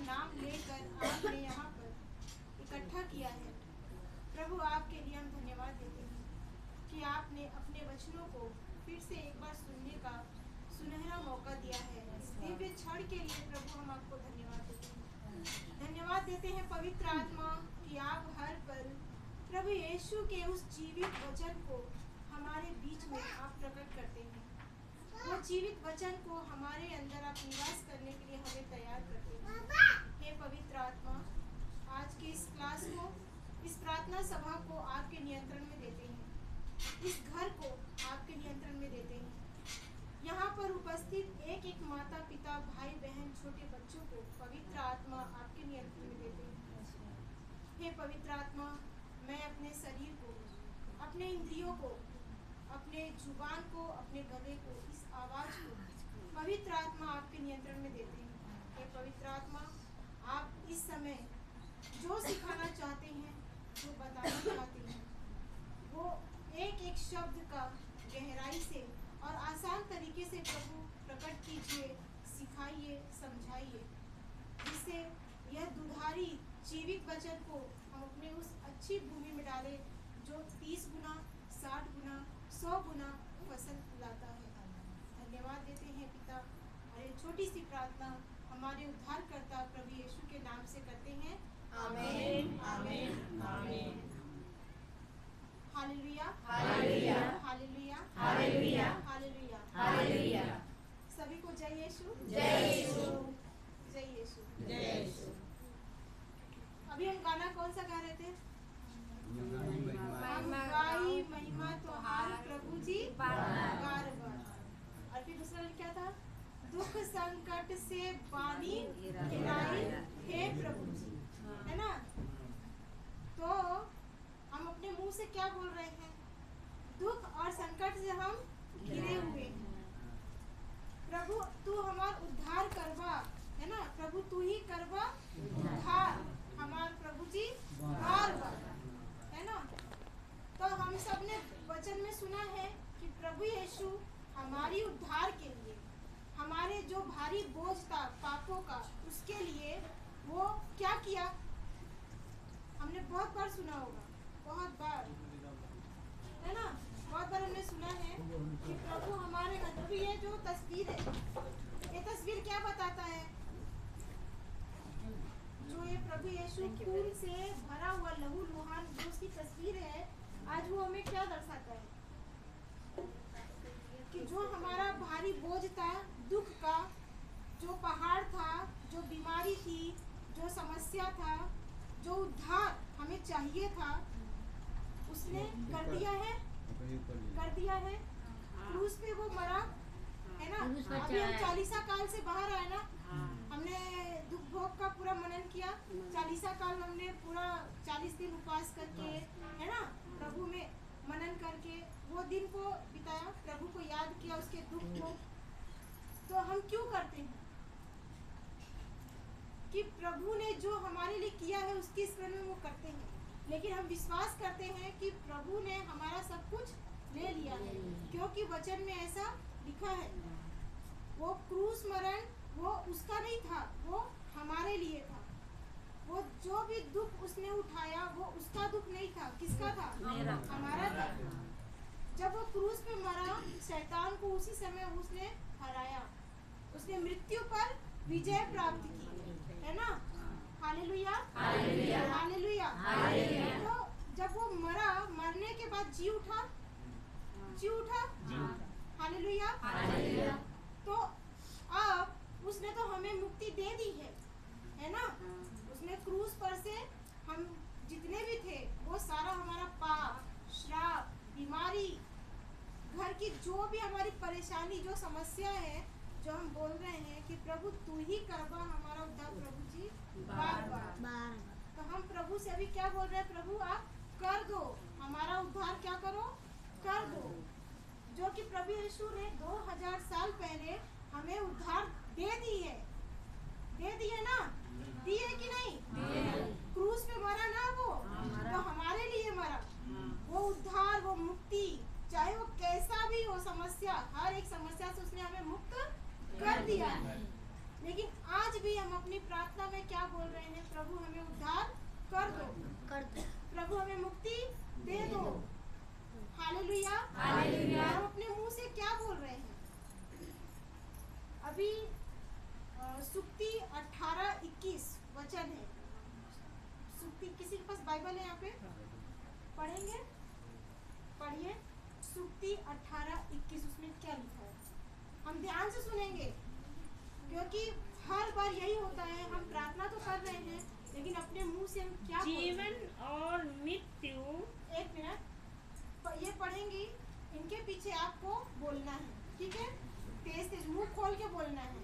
नाम लेकर आपने यहाँ पर इकट्ठा किया है। प्रभु आपके लिए हम धन्यवाद देते हैं कि आपने अपने वचनों को फिर से एक बार सुनने का सुनहरा मौका दिया है। इस दिव्य क्षण के लिए प्रभु हम आपको धन्यवाद देते हैं। धन्यवाद देते हैं पवित्र आत्मा कि आप हर पल प्रभु यीशु के उस जीवित वचन को हमारे बीच में आप प्रकट करते हैं। वो जीवित वचन को हमारे अंदर आप निवास करने के लिए हमें तैयार करते हैं। हे पवित्र आत्मा, आज के इस क्लास को, इस प्रार्थना सभा को आपके नियंत्रण में देते हैं। इस घर को आपके नियंत्रण में देते हैं। यहाँ पर उपस्थित एक एक माता पिता भाई बहन छोटे बच्चों को पवित्र आत्मा आपके नियंत्रण में देते हैं। हे पवित्र आत्मा, मैं अपने शरीर को, अपने इंद्रियों को, अपने जुबान को, अपने गले को, इस आवाज को पवित्र आत्मा आपके नियंत्रण में देते हैं। हे पवित्र आत्मा, आप इस समय जो सिखाना चाहते हैं, जो बताना चाहते हैं, वो एक एक शब्द का गहराई से और आसान तरीके से प्रभु प्रकट कीजिए, सिखाइए, समझाइए, जिससे यह दुधारी जीवित वचन को हम अपने उस अच्छी भूमि में डालें जो 30 गुना, 60 गुना, 100 गुना फसल लाता है। धन्यवाद देते हैं पिता, और ये छोटी सी प्रार्थना हमारे उद्धारकर्ता प्रभु यीशु के नाम से करते हैं। आमीन, आमीन, आमीन। Hallelujah, hallelujah, hallelujah, hallelujah, hallelujah, hallelujah. सभी को जय यीशु, जय यीशु, जय यीशु, जय यीशु। अभी हम गाना कौन सा गा रहे थे? गाई महिमा तोहार प्रभु जी बार बार। और फिर दूसरा क्या था? दुख संकट से बानी गिराई हे प्रभु जी, है ना? तो हम अपने मुंह से क्या बोल रहे हैं? दुख और संकट से हम घिरे हुए हैं। प्रभु तू हमार उद्धार करवा, है ना? प्रभु तू ही करवा उद्धार हमार प्रभु जी बार बार, है ना? तो हम सब ने वचन में सुना है कि प्रभु यीशु हमारी उद्धार के लिए, हमारे जो भारी बोझ था पापों का, उसके लिए वो क्या किया? हमने बहुत बार सुना होगा, बहुत बार, है ना? बहुत बार हमने सुना है कि प्रभु हमारे घर। ये जो तस्वीर है, ये तस्वीर क्या बताता है? जो ये प्रभु यीशु खून से भरा हुआ लहू लुहान जो उसकी तस्वीर है, आज वो हमें क्या दर्शाता है? कि जो हमारा भारी बोझ था, दुख का जो पहाड़ था, जो बीमारी थी, जो समस्या था, जो उद्धार हमें चाहिए था, उसने कर दिया है, कर दिया है। क्रूस पे वो मरा, है ना? अभी हम चालीसा काल से बाहर आए ना, हमने दुख भोग का पूरा मनन किया। चालीसा काल हमने पूरा 40 दिन उपवास करके, है ना, प्रभु में मनन करके वो दिन को बिताया, प्रभु को याद किया, उसके दुख को। तो हम क्यों करते हैं? कि प्रभु ने जो हमारे लिए किया है उसकी स्मरण में वो करते हैं। लेकिन हम विश्वास करते हैं कि प्रभु ने हमारा सब कुछ ले लिया है, क्योंकि वचन में ऐसा लिखा है। वो क्रूस मरण वो उसका नहीं था, वो हमारे लिए था। वो जो भी दुख उसने उठाया वो उसका दुख नहीं था, किसका था? हमारा था। जब वो क्रूस पे मरा, शैतान को उसी समय उसने हराया, उसने मृत्यु पर विजय प्राप्त की, है ना? Hallelujah, hallelujah, hallelujah, hallelujah. तो जब वो मरा, मरने के बाद जी उठा, जी उठा, हालेलुया, हालेलुया। तो अब उसने तो हमें मुक्ति दे दी है ना? उसने क्रूस पर से हम जितने भी थे वो सारा हमारा पाप, श्राप, बीमारी, घर की जो भी हमारी परेशानी, जो समस्या है, जो हम बोल रहे हैं कि प्रभु तू ही करवा हमारा उद्धार प्रभु जी बार बार। तो हम प्रभु से अभी क्या बोल रहे हैं? प्रभु आप कर दो, हमारा उद्धार क्या करो? कर दो। जो कि प्रभु यीशु ने 2000 साल पहले हमें उद्धार दे दी है, दे दी है ना? दी है कि नहीं? क्रूस पे मरा ना वो, तो हमारे लिए मरा। वो उद्धार, वो मुक्ति, चाहे वो कैसा भी हो समस्या, हर एक समस्या से उसने हमें मुक्त कर दिया है। लेकिन आज भी हम अपनी प्रार्थना में क्या बोल रहे हैं? प्रभु हमें उद्धार कर दो, प्रभु हमें मुक्ति दे दो। Hallelujah, hallelujah. हम अपने मुंह से क्या बोल रहे हैं? अभी सुक्ति 18-21 वचन है। सुक्ति, किसी के पास बाइबल है? यहाँ पे पढ़ेंगे, पढ़िए सुक्ति 18-21, उसमें क्या लिखा है? हम ध्यान से सुनेंगे, क्योंकि हर बार यही होता है, हम प्रार्थना तो कर रहे हैं लेकिन अपने मुंह से हम क्या जीवन और मृत्यु। एक मिनट, ये पढ़ेंगी, इनके पीछे आपको बोलना है, ठीक है? तेज तेज मुंह खोल के बोलना है।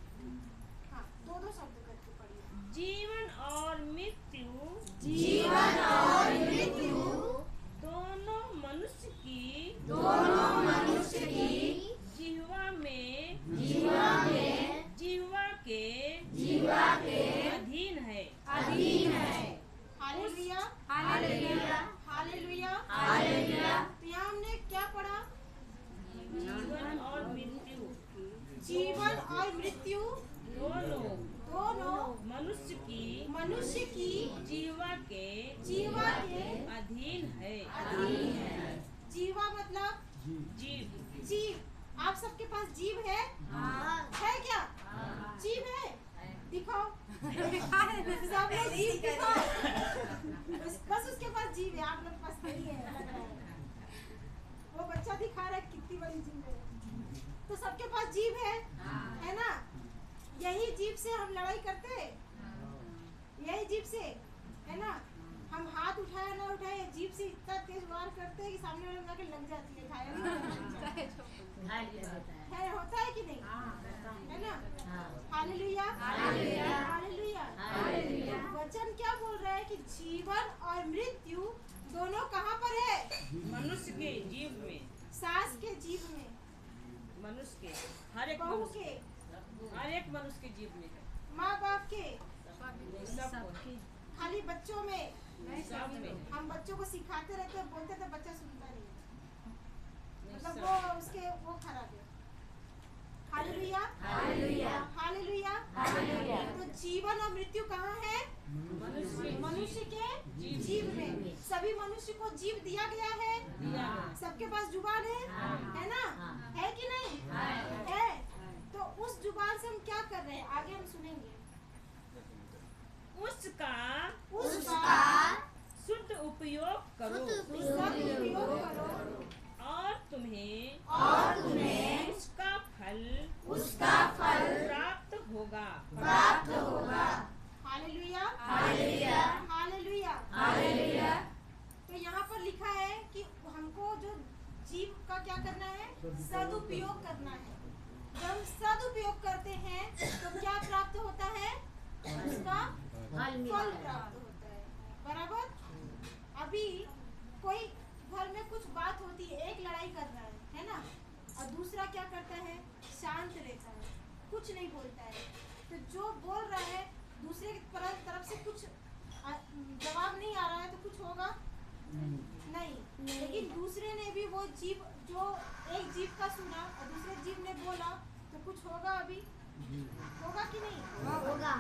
हाँ, दो दो शब्द करके पढ़िए। जीवन और मृत्यु, जीवन और मृत्यु दोनों मनुष्य की जिह्वा में जीवा के अधीन है। Hallelujah, hallelujah, hallelujah, hallelujah. तो यहाँ हमने क्या पढ़ा? जीवन और मृत्यु, जीवन और मृत्यु दोनों मनुष्य की जीवा के अधीन है। जीवा मतलब जीव। जीव। आप सबके पास जीव है? है क्या? जीव है? दिखाओ। सब लोग जीव दिखाओ। बस उसके पास जीव है, आप लोग के पास नहीं है, लग रहा है। वो बच्चा दिखा रहा है कितनी बड़ी जीव है। तो सबके पास जीव है ना? यही जीव से हम लड़ाई करते हैं, यही जीव से, है ना? हम हाथ उठाए ना उठाए, जीव से इतना तेज वार करते हैं कि सामने वाले के लग जाती है, घायल है, होता है कि नहीं? है ना? Hallelujah, hallelujah, hallelujah. वचन क्या बोल रहा है कि जीवन और मृत्यु दोनों कहाँ पर है? मनुष्य के जीव में, सास के जीव में, मनुष्य के, हर एक बहू मनुष्य के, हर एक मनुष्य के जीव में है। माँ बाप के, सबको, खाली बच्चों में। सब में। हम बच्चों को सिखाते रहते हैं, बोलते थे, बच्चा सुनता नहीं, मतलब वो उसके वो खराब है। Hallelujah, hallelujah, hallelujah, hallelujah. तो जीवन और मृत्यु कहाँ है? मनुष्य के जीव में। सभी मनुष्य को जीव दिया गया है, सबके पास जुबान है ना? है कि नहीं? है। तो उस जुबान से हम क्या कर रहे हैं? आगे हम सुनेंगे। उसका शुद्ध उपयोग करो, और तुम्हें उसका फल प्राप्त होगा। Hallelujah, hallelujah, hallelujah, hallelujah. तो यहाँ पर लिखा है कि हमको जो जीव का क्या करना है? सदुपयोग करना है। जब हम सदुपयोग करते हैं तो क्या प्राप्त होता है? उसका फल प्राप्त होता है। बराबर? अभी कोई घर में कुछ बात होती है, एक लड़ाई कर रहा है ना? और दूसरा क्या करता है? शांत रहता है, कुछ नहीं बोलता है। तो जो बोल रहा है दूसरे की तरफ से कुछ जवाब नहीं आ रहा है, तो कुछ होगा नहीं। लेकिन दूसरे ने भी वो जीव, जो एक जीव का सुना और दूसरे जीव ने बोला, तो कुछ होगा। अभी होगा कि नहीं होगा?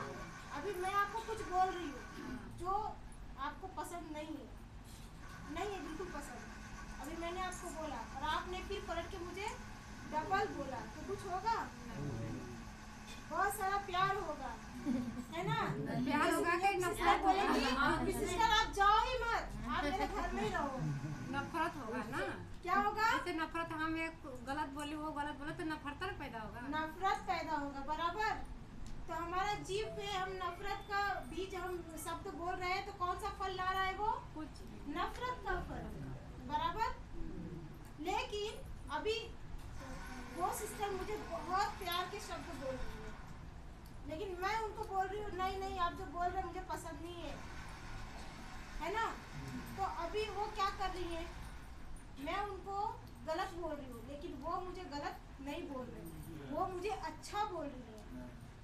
अभी मैं आपको कुछ बोल रही हूँ जो आपको पसंद नहीं है बिल्कुल पसंद। अभी मैंने आपको बोला और आपने फिर पलट के मुझे डबल बोला, तो कुछ होगा? बहुत सारा प्यार होगा, है ना? प्यार होगा कि नफरत बोलेगी? सिस्टर आप जाओ ही मत, आप मेरे घर में ही रहो। नफरत होगा ना? क्या होगा? जैसे नफरत, हम एक गलत बोली वो गलत बोले तो नफरत पैदा होगा। नफरत पैदा होगा, बराबर? तो हमारा जीव पे हम नफरत का बीज, हम शब्द बोल रहे हैं, तो कौन सा फल ला रहा है? वो कुछ नफरत का फल, बराबर? लेकिन अभी वो सिस्टर मुझे बहुत प्यार के शब्द बोल रही है, लेकिन मैं उनको बोल रही हूँ नहीं आप जो बोल रहे हैं मुझे पसंद नहीं है ना? तो अभी वो क्या कर रही है? मैं उनको गलत बोल रही हूँ, लेकिन वो मुझे गलत नहीं बोल रही, वो मुझे अच्छा बोल रही है।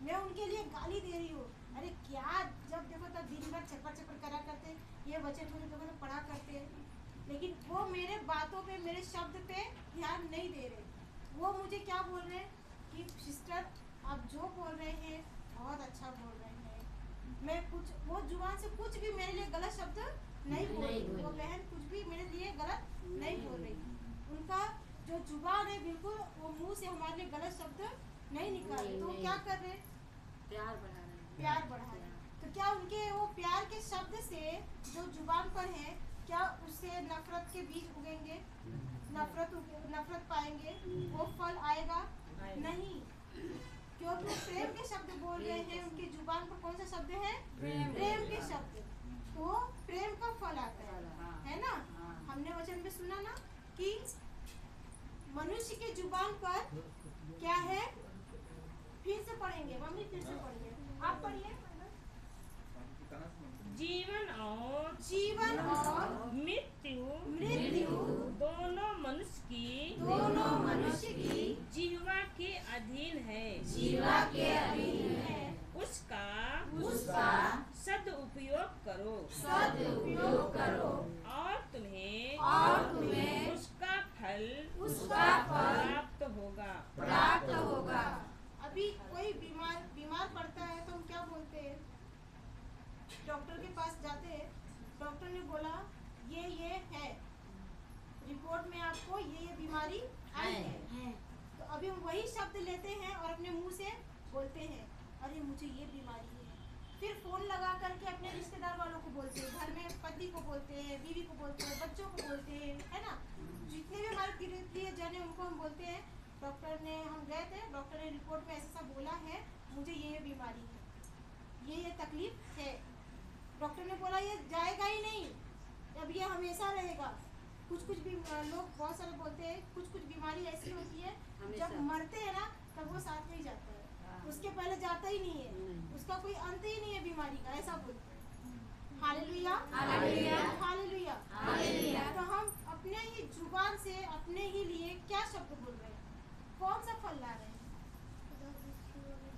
मैं उनके लिए गाली दे रही हूँ, अरे क्या जब देखो तब दिन भर चपर करा करते, ये वचन मुझे तो पढ़ा करते, लेकिन वो मेरे बातों पे, मेरे शब्द पे ध्यान नहीं दे रहे। वो मुझे क्या बोल रहे हैं कि सिस्टर आप जो बोल रहे हैं बहुत अच्छा बोल रहे हैं। मैं कुछ वो जुबान से कुछ भी मेरे लिए गलत शब्द नहीं बोल रही, वो बहन कुछ भी मेरे लिए गलत नहीं बोल रही। उनका जो जुबान है बिल्कुल वो मुंह से हमारे लिए गलत शब्द नहीं निकाल रहे। तो वो क्या कर रहे? प्यार बढ़ा रहे हैं। प्यार बढ़ा रहे हैं। तो क्या उनके वो प्यार के शब्द से जो जुबान पर है, क्या उससे नफरत के बीज उगेंगे? नफरत पाएंगे? वो फल आएगा? नहीं, क्योंकि वो प्रेम के शब्द बोल रहे हैं। उनकी जुबान पर कौन सा शब्द है? प्रेम के शब्द। तो प्रेम का फल आता है ना? हमने वचन में सुना ना कि मनुष्य के जुबान पर क्या है? फिर से पढ़ेंगे मम्मी, फिर से पढ़िए, आप पढ़िए। जीवन और मृत्यु दोनों मनुष्य की जिह्वा के अधीन है। उसका सदुपयोग करो और तुम्हें उसका फल प्राप्त होगा। अभी कोई बीमार पड़ता है तो हम क्या बोलते हैं? डॉक्टर के पास जाते हैं, डॉक्टर ने बोला ये है, रिपोर्ट में आपको ये बीमारी आई है। तो अभी हम वही शब्द लेते हैं और अपने मुंह से बोलते हैं अरे मुझे ये बीमारी है। फिर फोन लगा करके अपने रिश्तेदार वालों को बोलते हैं, घर में पति को बोलते हैं, बीवी को बोलते हैं, बच्चों को बोलते हैं, है ना? जितने भी हमारे प्रिय जन है उनको हम बोलते हैं डॉक्टर ने, हम गए थे, डॉक्टर ने रिपोर्ट में ऐसा बोला है, मुझे ये बीमारी है, ये तकलीफ है। डॉक्टर ने बोला ये जाएगा ही नहीं, अब ये हमेशा रहेगा। कुछ भी लोग बहुत सारे बोलते हैं कुछ बीमारी ऐसी होती है जब मरते हैं ना तब वो साथ में ही जाता है, उसके पहले जाता ही नहीं है, उसका कोई अंत ही नहीं है बीमारी का, ऐसा बोलते हैं। Hallelujah, hallelujah, hallelujah, hallelujah. तो हम अपने ही जुबान से अपने ही लिए क्या शब्द बोल रहे हैं? कौन सा फल ला रहे हैं?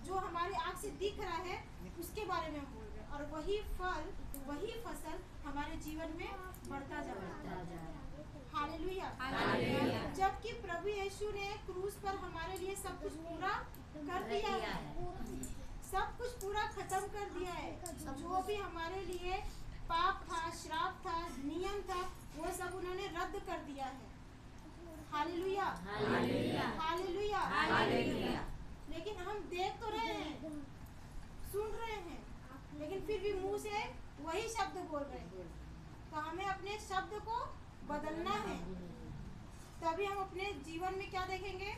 जो हमारी आँख से दिख रहा है उसके बारे में हम बोल रहे हैं, और वही फल वही फसल हमारे जीवन में बढ़ता जा रहा है। Hallelujah, hallelujah. जबकि प्रभु यीशु ने क्रूस पर हमारे लिए सब कुछ पूरा कर दिया है, सब कुछ पूरा खत्म कर दिया है। जो भी हमारे लिए पाप था, श्राप था, नियम था, वो सब उन्होंने रद्द कर दिया है। Hallelujah, hallelujah, hallelujah, hallelujah. लेकिन हम देख तो रहे हैं, सुन रहे हैं, लेकिन फिर भी मुंह से वही शब्द बोल रहे हैं। तो हमें अपने शब्द को बदलना है, तभी हम अपने जीवन में क्या देखेंगे?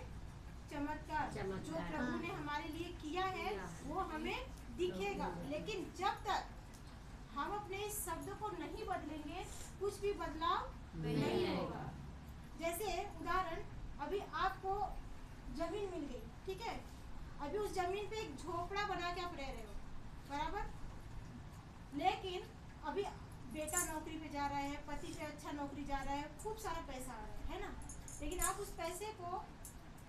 चमत्कार। जो प्रभु ने हमारे लिए किया है वो हमें दिखेगा। लेकिन जब तक हम अपने इस शब्द को नहीं बदलेंगे कुछ भी बदलाव नहीं होगा। जैसे उदाहरण, अभी आपको जमीन मिल गई, ठीक है, अभी उस जमीन पे एक झोपड़ा बना के आप रह रहे हो, बराबर। लेकिन अभी बेटा नौकरी पे जा रहा है, पति पे अच्छा नौकरी जा रहा है, खूब सारा पैसा आ रहा है ना, लेकिन आप उस पैसे को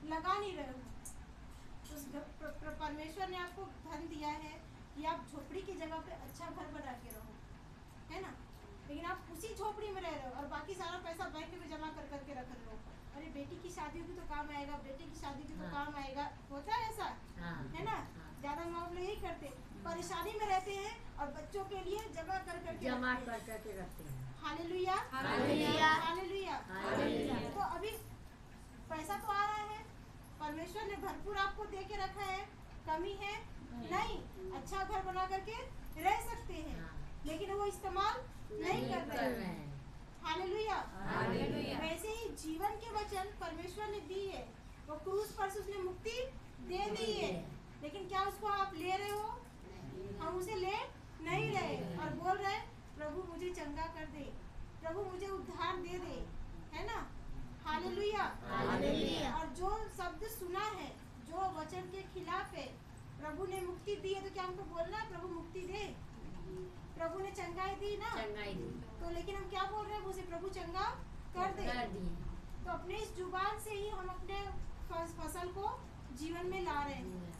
लगा नहीं रहे हो। उस परमेश्वर ने आपको धन दिया है कि आप झोपड़ी की जगह पे अच्छा घर बना के रहो, है ना, लेकिन आप उसी झोपड़ी में रह रहे हो और बाकी सारा पैसा बैंक में जमा कर करके रख रहे हो। अरे बेटी की शादी होगी तो काम आएगा, बेटे की शादी होगी तो काम आएगा, होता है ऐसा, है ना? ज्यादा माँ लोग यही करते, परेशानी में रहते हैं और बच्चों के लिए जमा कर करके रखते हैं। Hallelujah, hallelujah, hallelujah, hallelujah. तो अभी पैसा तो आ रहा है, परमेश्वर ने भरपूर आपको दे के रखा है, कमी है नहीं, अच्छा घर बना करके रह सकते हैं, लेकिन वो इस्तेमाल नहीं कर रहे हैं। Hallelujah, hallelujah. वैसे ही जीवन के वचन परमेश्वर ने दी है, वो क्रूस पर से उसने मुक्ति दे दी है, लेकिन क्या उसको आप ले रहे हो? हम उसे ले नहीं रहे और बोल रहे प्रभु मुझे चंगा कर दे, प्रभु मुझे उद्धार दे दे, है ना? Hallelujah, hallelujah. और जो शब्द सुना है, जो वचन के खिलाफ है, प्रभु ने मुक्ति दी है तो क्या हमको बोलना है प्रभु मुक्ति दे? प्रभु ने चंगाई दी ना, चंगाई दी, तो लेकिन हम क्या बोल रहे हैं? मुझे प्रभु चंगा कर दे। तो अपने इस जुबान से ही हम अपने फसल को जीवन में ला रहे हैं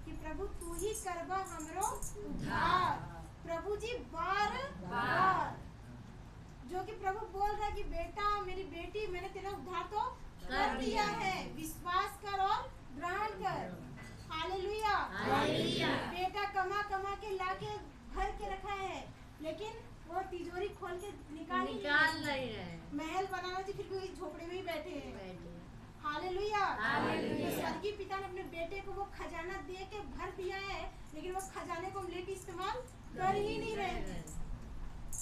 कि प्रभु तू ही करबा हमरो उद्धार। प्रभु जी बार बार जो कि प्रभु बोल रहा है कि बेटा मेरी बेटी मैंने तेरा उद्धार तो कर दिया है, विश्वास कर और ग्रहण कर। Hallelujah, hallelujah. बेटा बनाना चाहिए, फिर भी झोपड़े में ही बैठे हैं। हालेलुया। तो स्वर्गीय पिता ने अपने बेटे को वो खजाना दे के भर दिया है, लेकिन वो खजाने को हम लेके इस्तेमाल कर ही नहीं रहे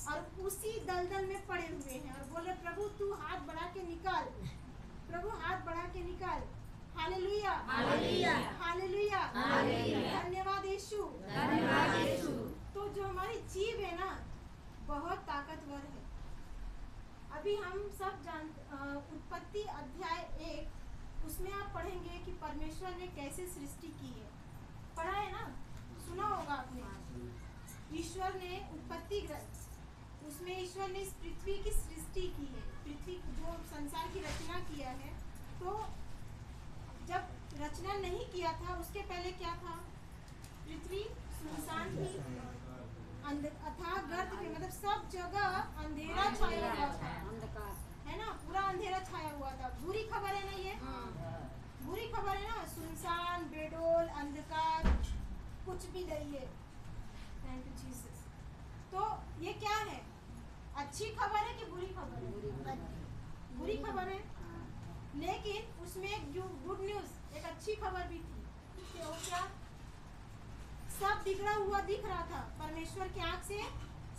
और उसी दलदल में पड़े हुए हैं और बोले प्रभु तू हाथ बढ़ा के निकाल, प्रभु हाथ बढ़ा के निकाल। हालेलुया, हालेलुया, हालेलुया, धन्यवाद यीशु, धन्यवाद यीशु। तो जो हमारी जीव है ना बहुत ताकतवर है। अभी हम सब उत्पत्ति अध्याय 1 उसमें आप पढ़ेंगे कि परमेश्वर ने कैसे सृष्टि की है। पढ़ा है ना, सुना होगा आपने। ईश्वर ने उत्पत्ति ग्रंथ उसमें ईश्वर ने इस पृथ्वी की सृष्टि की है, पृथ्वी जो संसार की रचना किया है। तो जब रचना नहीं किया था उसके पहले क्या था? पृथ्वी सुनसान थी, अथाह गर्त में, मतलब सब जगह अंधेरा छाया हुआ था, है ना, पूरा अंधेरा छाया हुआ था। बुरी खबर है ना ये, बुरी खबर है ना, सुनसान, बेडोल, अंधकार, कुछ भी नहीं है। Thank you Jesus. तो ये क्या है? अच्छी खबर है कि बुरी खबर है? बुरी खबर है, लेकिन उसमें एक गुड न्यूज, एक अच्छी खबर भी थी। वो क्या? सब बिगड़ा हुआ दिख रहा था, परमेश्वर की आंख से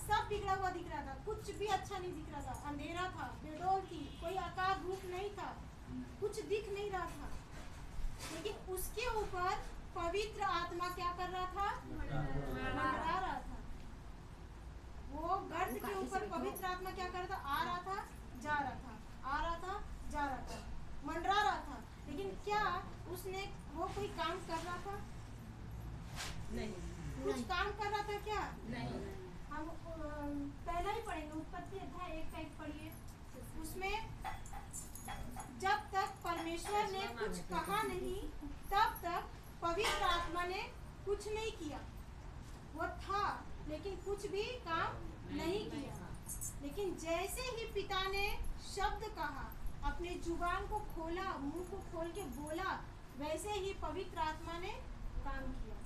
सब बिगड़ा हुआ दिख रहा था, कुछ भी अच्छा नहीं दिख रहा था, अंधेरा था, बेडोल थी, कोई आकार रूप नहीं था, कुछ दिख नहीं रहा था। लेकिन उसके ऊपर पवित्र आत्मा क्या कर रहा था? मंडरा रहा था। वो गर्त के ऊपर पवित्र आत्मा क्या कर रहा था? आ रहा था, जा रहा था, आ रहा था, जा रहा था, मंडरा रहा था। लेकिन क्या उसने वो कोई काम कर रहा था? नहीं। कुछ काम कर रहा था क्या? नहीं। हम पहला ही पढ़ेंगे, उत्पत्ति अध्याय 1 पढ़िए। उसमें जब तक परमेश्वर ने कुछ कहा नहीं तब तक पवित्र आत्मा ने कुछ नहीं किया। वो था लेकिन कुछ भी काम नहीं किया। लेकिन जैसे ही पिता ने शब्द कहा, अपने जुबान को खोला, मुंह को खोल के बोला, वैसे ही पवित्र आत्मा ने काम किया।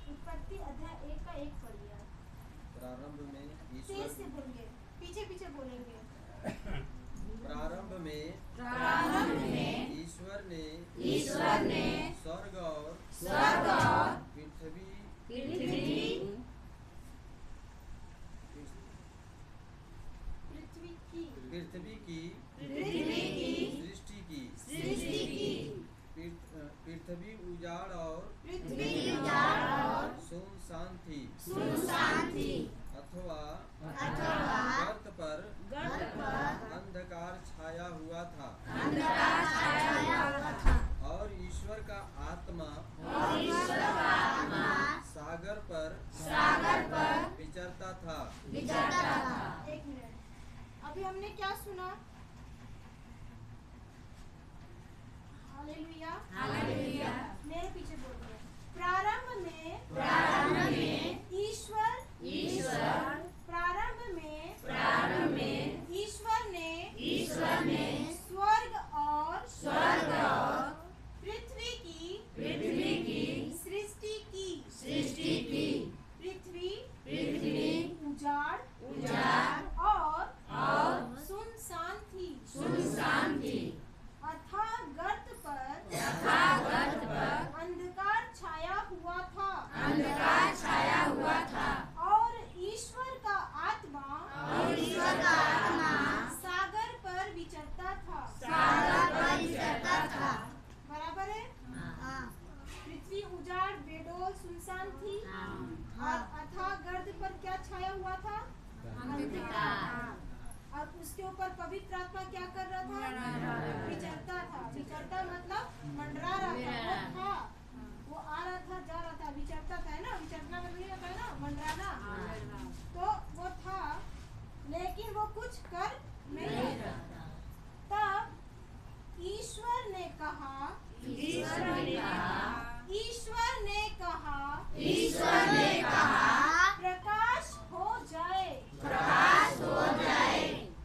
उत्पत्ति अध्याय 1 पढ़िए। प्रारंभ में तेज से बोलेंगे, पीछे पीछे बोलेंगे। प्रारंभ में ईश्वर ने स्वर्ग और पृथ्वी की सृष्टि की। पृथ्वी उजाड़ और सुनसान थी, अथवा गर्त पर अंधकार छाया हुआ था, और ईश्वर का आत्मा सागर पर विचरता था। एक मिनट, अभी हमने क्या सुना? Hallelujah, hallelujah. मेरे पीछे बोल रहे हैं। प्रारंभ में ईश्वर ने स्वर्ग और पृथ्वी की सृष्टि की। पृथ्वी उजाड़ और सुनसान थी, अथाह गर्त पर अंधकार छाया हुआ था, और ईश्वर का आत्मा सागर पर विचरता था। बराबर है। पृथ्वी उजाड़, बेडोल, सुनसान थी, और अथाह गर्त पर क्या छाया हुआ था? अंधकार। और उसके ऊपर पवित्र आत्मा क्या कर रहा था? विचरता था। विचरता मतलब मंडरा रहा था। वो आ रहा था, जा रहा था, विचरता था, है ना। विचरना मतलब ये होता है ना, मंडराना। तो वो था लेकिन वो कुछ कर नहीं रहा। तब ईश्वर ने कहा प्रकाश हो जाए।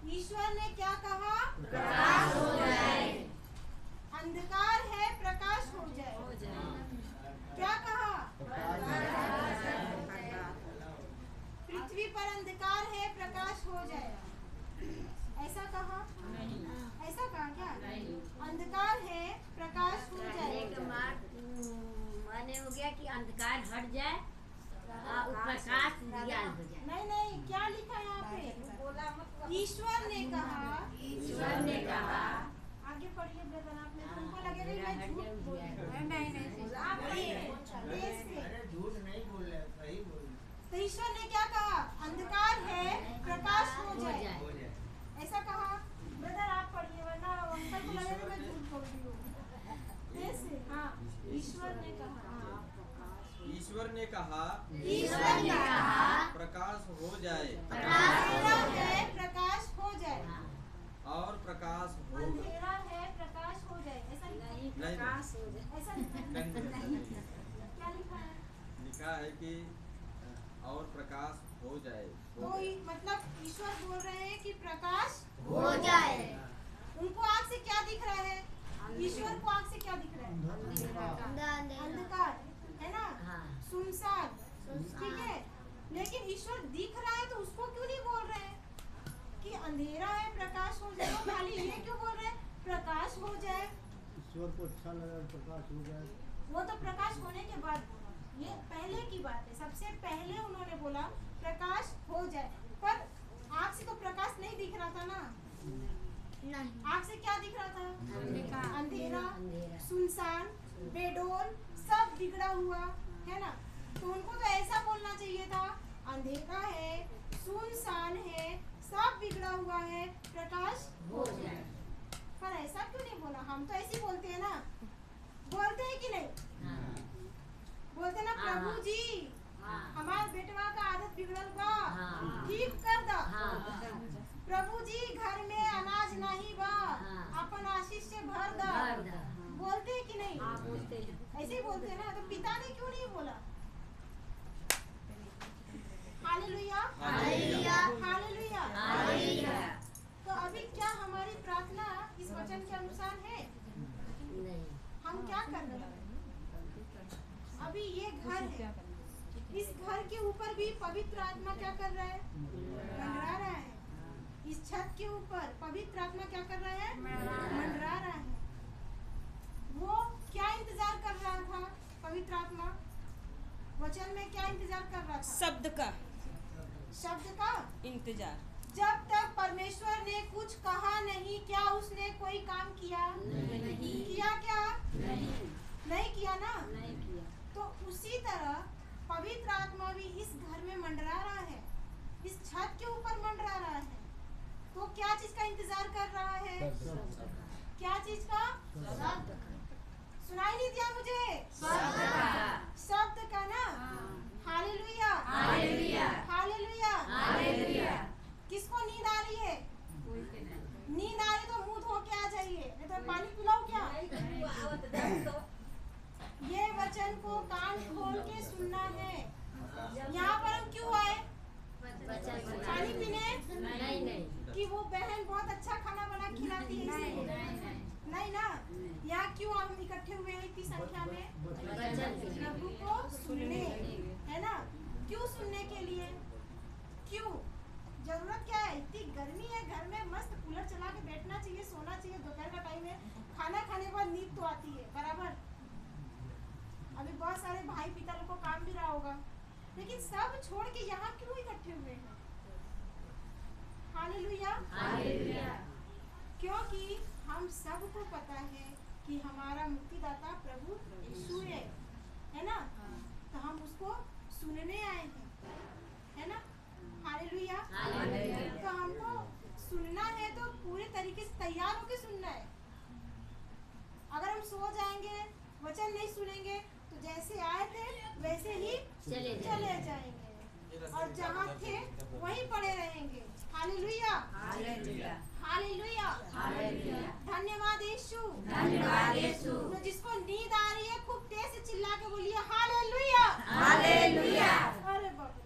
ईश्वर ने क्या कहा? प्रकाश हो जाए। अंधकार है, प्रकाश अंधकार है प्रकाश हो कहने जाए। का माने हो गया कि अंधकार हट जाए और प्रकाश उजियार हो जाए। नहीं नहीं, क्या लिखा है यहाँ पे? ईश्वर ने कहा, ईश्वर ने कहा, आगे पढ़िए ब्रदर, आप नहीं, तुमको लगेगा कि मैं झूठ बोल रही हूँ। नहीं आप पढ़िए, तेज से। अरे झूठ नहीं बोल रहे, सही बोल रहे। तो ईश्वर ने क्या कहा? अंधकार है प्रकाश हो हो जाए, जाए। हो जाए। ऐसा कहा। ब्रदर आप पढ़िए, वरना अंकल को लगेगा मैं झूठ बोल रही हूँ। तेज से, हाँ। ईश्वर ने कहा, ईश्वर ने कहा ईश्वर ने कहा प्रकाश हो जाए अंधेरा है प्रकाश हो जाए, और प्रकाश हो गया। अंधेरा है प्रकाश हो जाए, ऐसा नहीं, नहीं ऐसा नहीं क्या लिखा है? लिखा है कि और प्रकाश हो जाए। तो मतलब ईश्वर बोल रहे हैं कि प्रकाश हो जाए। उनको आँख से क्या दिख रहा है? ईश्वर को आँख से क्या दिख रहा है? अंधकार, है ना? हाँ। सुनसान, ठीक है। लेकिन ईश्वर दिख रहा है तो उसको क्यों नहीं बोल रहे हैं कि अंधेरा है प्रकाश हो जाए? वो खाली ये क्यों बोल रहे हैं प्रकाश हो जाए? ईश्वर को अच्छा लगा प्रकाश हो जाए। वो तो प्रकाश होने के बाद बोला, ये पहले की बात है। सबसे पहले उन्होंने बोला प्रकाश हो जाए, पर आँख से तो प्रकाश नहीं दिख रहा था ना। आँख से क्या दिख रहा था? अंधेरा, सुनसान, बेडोल, सब बिगड़ा हुआ, है ना? तो उनको तो ऐसा बोलना चाहिए था, अंधेरा है, सुनसान है, सब बिगड़ा हुआ है, प्रकाश हो जाए। पर ऐसा क्यों नहीं बोला? हम तो ऐसे ही बोलते हैं ना, बोलते हैं कि नहीं? हाँ। बोलते ना, हाँ। प्रभु जी हाँ। हमार बेटवा का आदत बिगड़ल बा, हाँ। ठीक कर दो। हाँ। प्रभु जी घर में अनाज नहीं बा, हाँ। अपन आशीष से भर दो। भर दो। बोलते हैं कि नहीं? बोलते हैं। ऐसे ही बोलते हैं ना। तो पिता ने क्यों नहीं बोला? Hallelujah, hallelujah. Hallelujah, hallelujah. तो अभी क्या हमारी प्रार्थना इस वचन के अनुसार है? नहीं। हम क्या कर रहे हैं? अभी ये घर है, इस घर के ऊपर भी पवित्र आत्मा क्या कर रहा है? मंडरा रहा है। इस छत के ऊपर पवित्र आत्मा क्या कर रहा है? मंडरा रहा है। वो क्या इंतजार कर रहा था? पवित्र आत्मा वचन में क्या इंतजार कर रहा था? शब्द का शब्द का इंतजार। जब तक परमेश्वर ने कुछ कहा नहीं, क्या उसने कोई काम किया? नहीं। किया क्या? नहीं किया ना? नहीं किया। तो उसी तरह पवित्र आत्मा भी इस घर में मंडरा रहा है, इस छत के ऊपर मंडरा रहा है। तो क्या चीज का इंतजार कर रहा है? क्या चीज का? सुनाई नहीं दिया मुझे? शब्द का ना? Hallelujah, hallelujah. Hallelujah, hallelujah. किसको नींद आ रही है? नींद आ रही तो मुंह धो के आ जाइए, नहीं तो पानी पिलाओ क्या? ये वचन को कान खोल के सुनना है। यहाँ पर हम क्यों आए? पानी पीने? नहीं। कि वो बहन बहुत अच्छा खाना बना खिलाती है इसलिए? नहीं ना। यहाँ क्यों हम इकट्ठे हुए हैं इतनी संख्या में? प्रभु को सुनने, है ना? क्यों सुनने के लिए? क्यों? जरूरत क्या है? इतनी गर्मी है, घर में मस्त कूलर चला के बैठना चाहिए, सोना चाहिए। दोपहर का टाइम है, खाना खाने के बाद नींद तो आती है बराबर। अभी बहुत सारे भाई पिता लोग को काम भी रहा होगा, लेकिन सब छोड़ के यहाँ क्यों इकट्ठे हुए हैं? Hallelujah, hallelujah. क्योंकि हम सबको पता है कि हमारा मुक्तिदाता प्रभु यीशु है ना? तो हम उसको सुनने आए हैं, है ना? हालेलुया। हालेलुया। तो हमको सुनना है तो पूरे तरीके से तैयार होके सुनना है। अगर हम सो जाएंगे, वचन नहीं सुनेंगे, तो जैसे आए थे वैसे ही चले जाएंगे और जहाँ थे वहीं पड़े रहेंगे। Hallelujah, hallelujah. Hallelujah, hallelujah. धन्यवाद यीशु। धन्यवाद यीशु। तो जिसको नींद आ रही है खूब तेज से चिल्ला के बोलिए हालेलुया, हालेलुया। अरे बाप रे,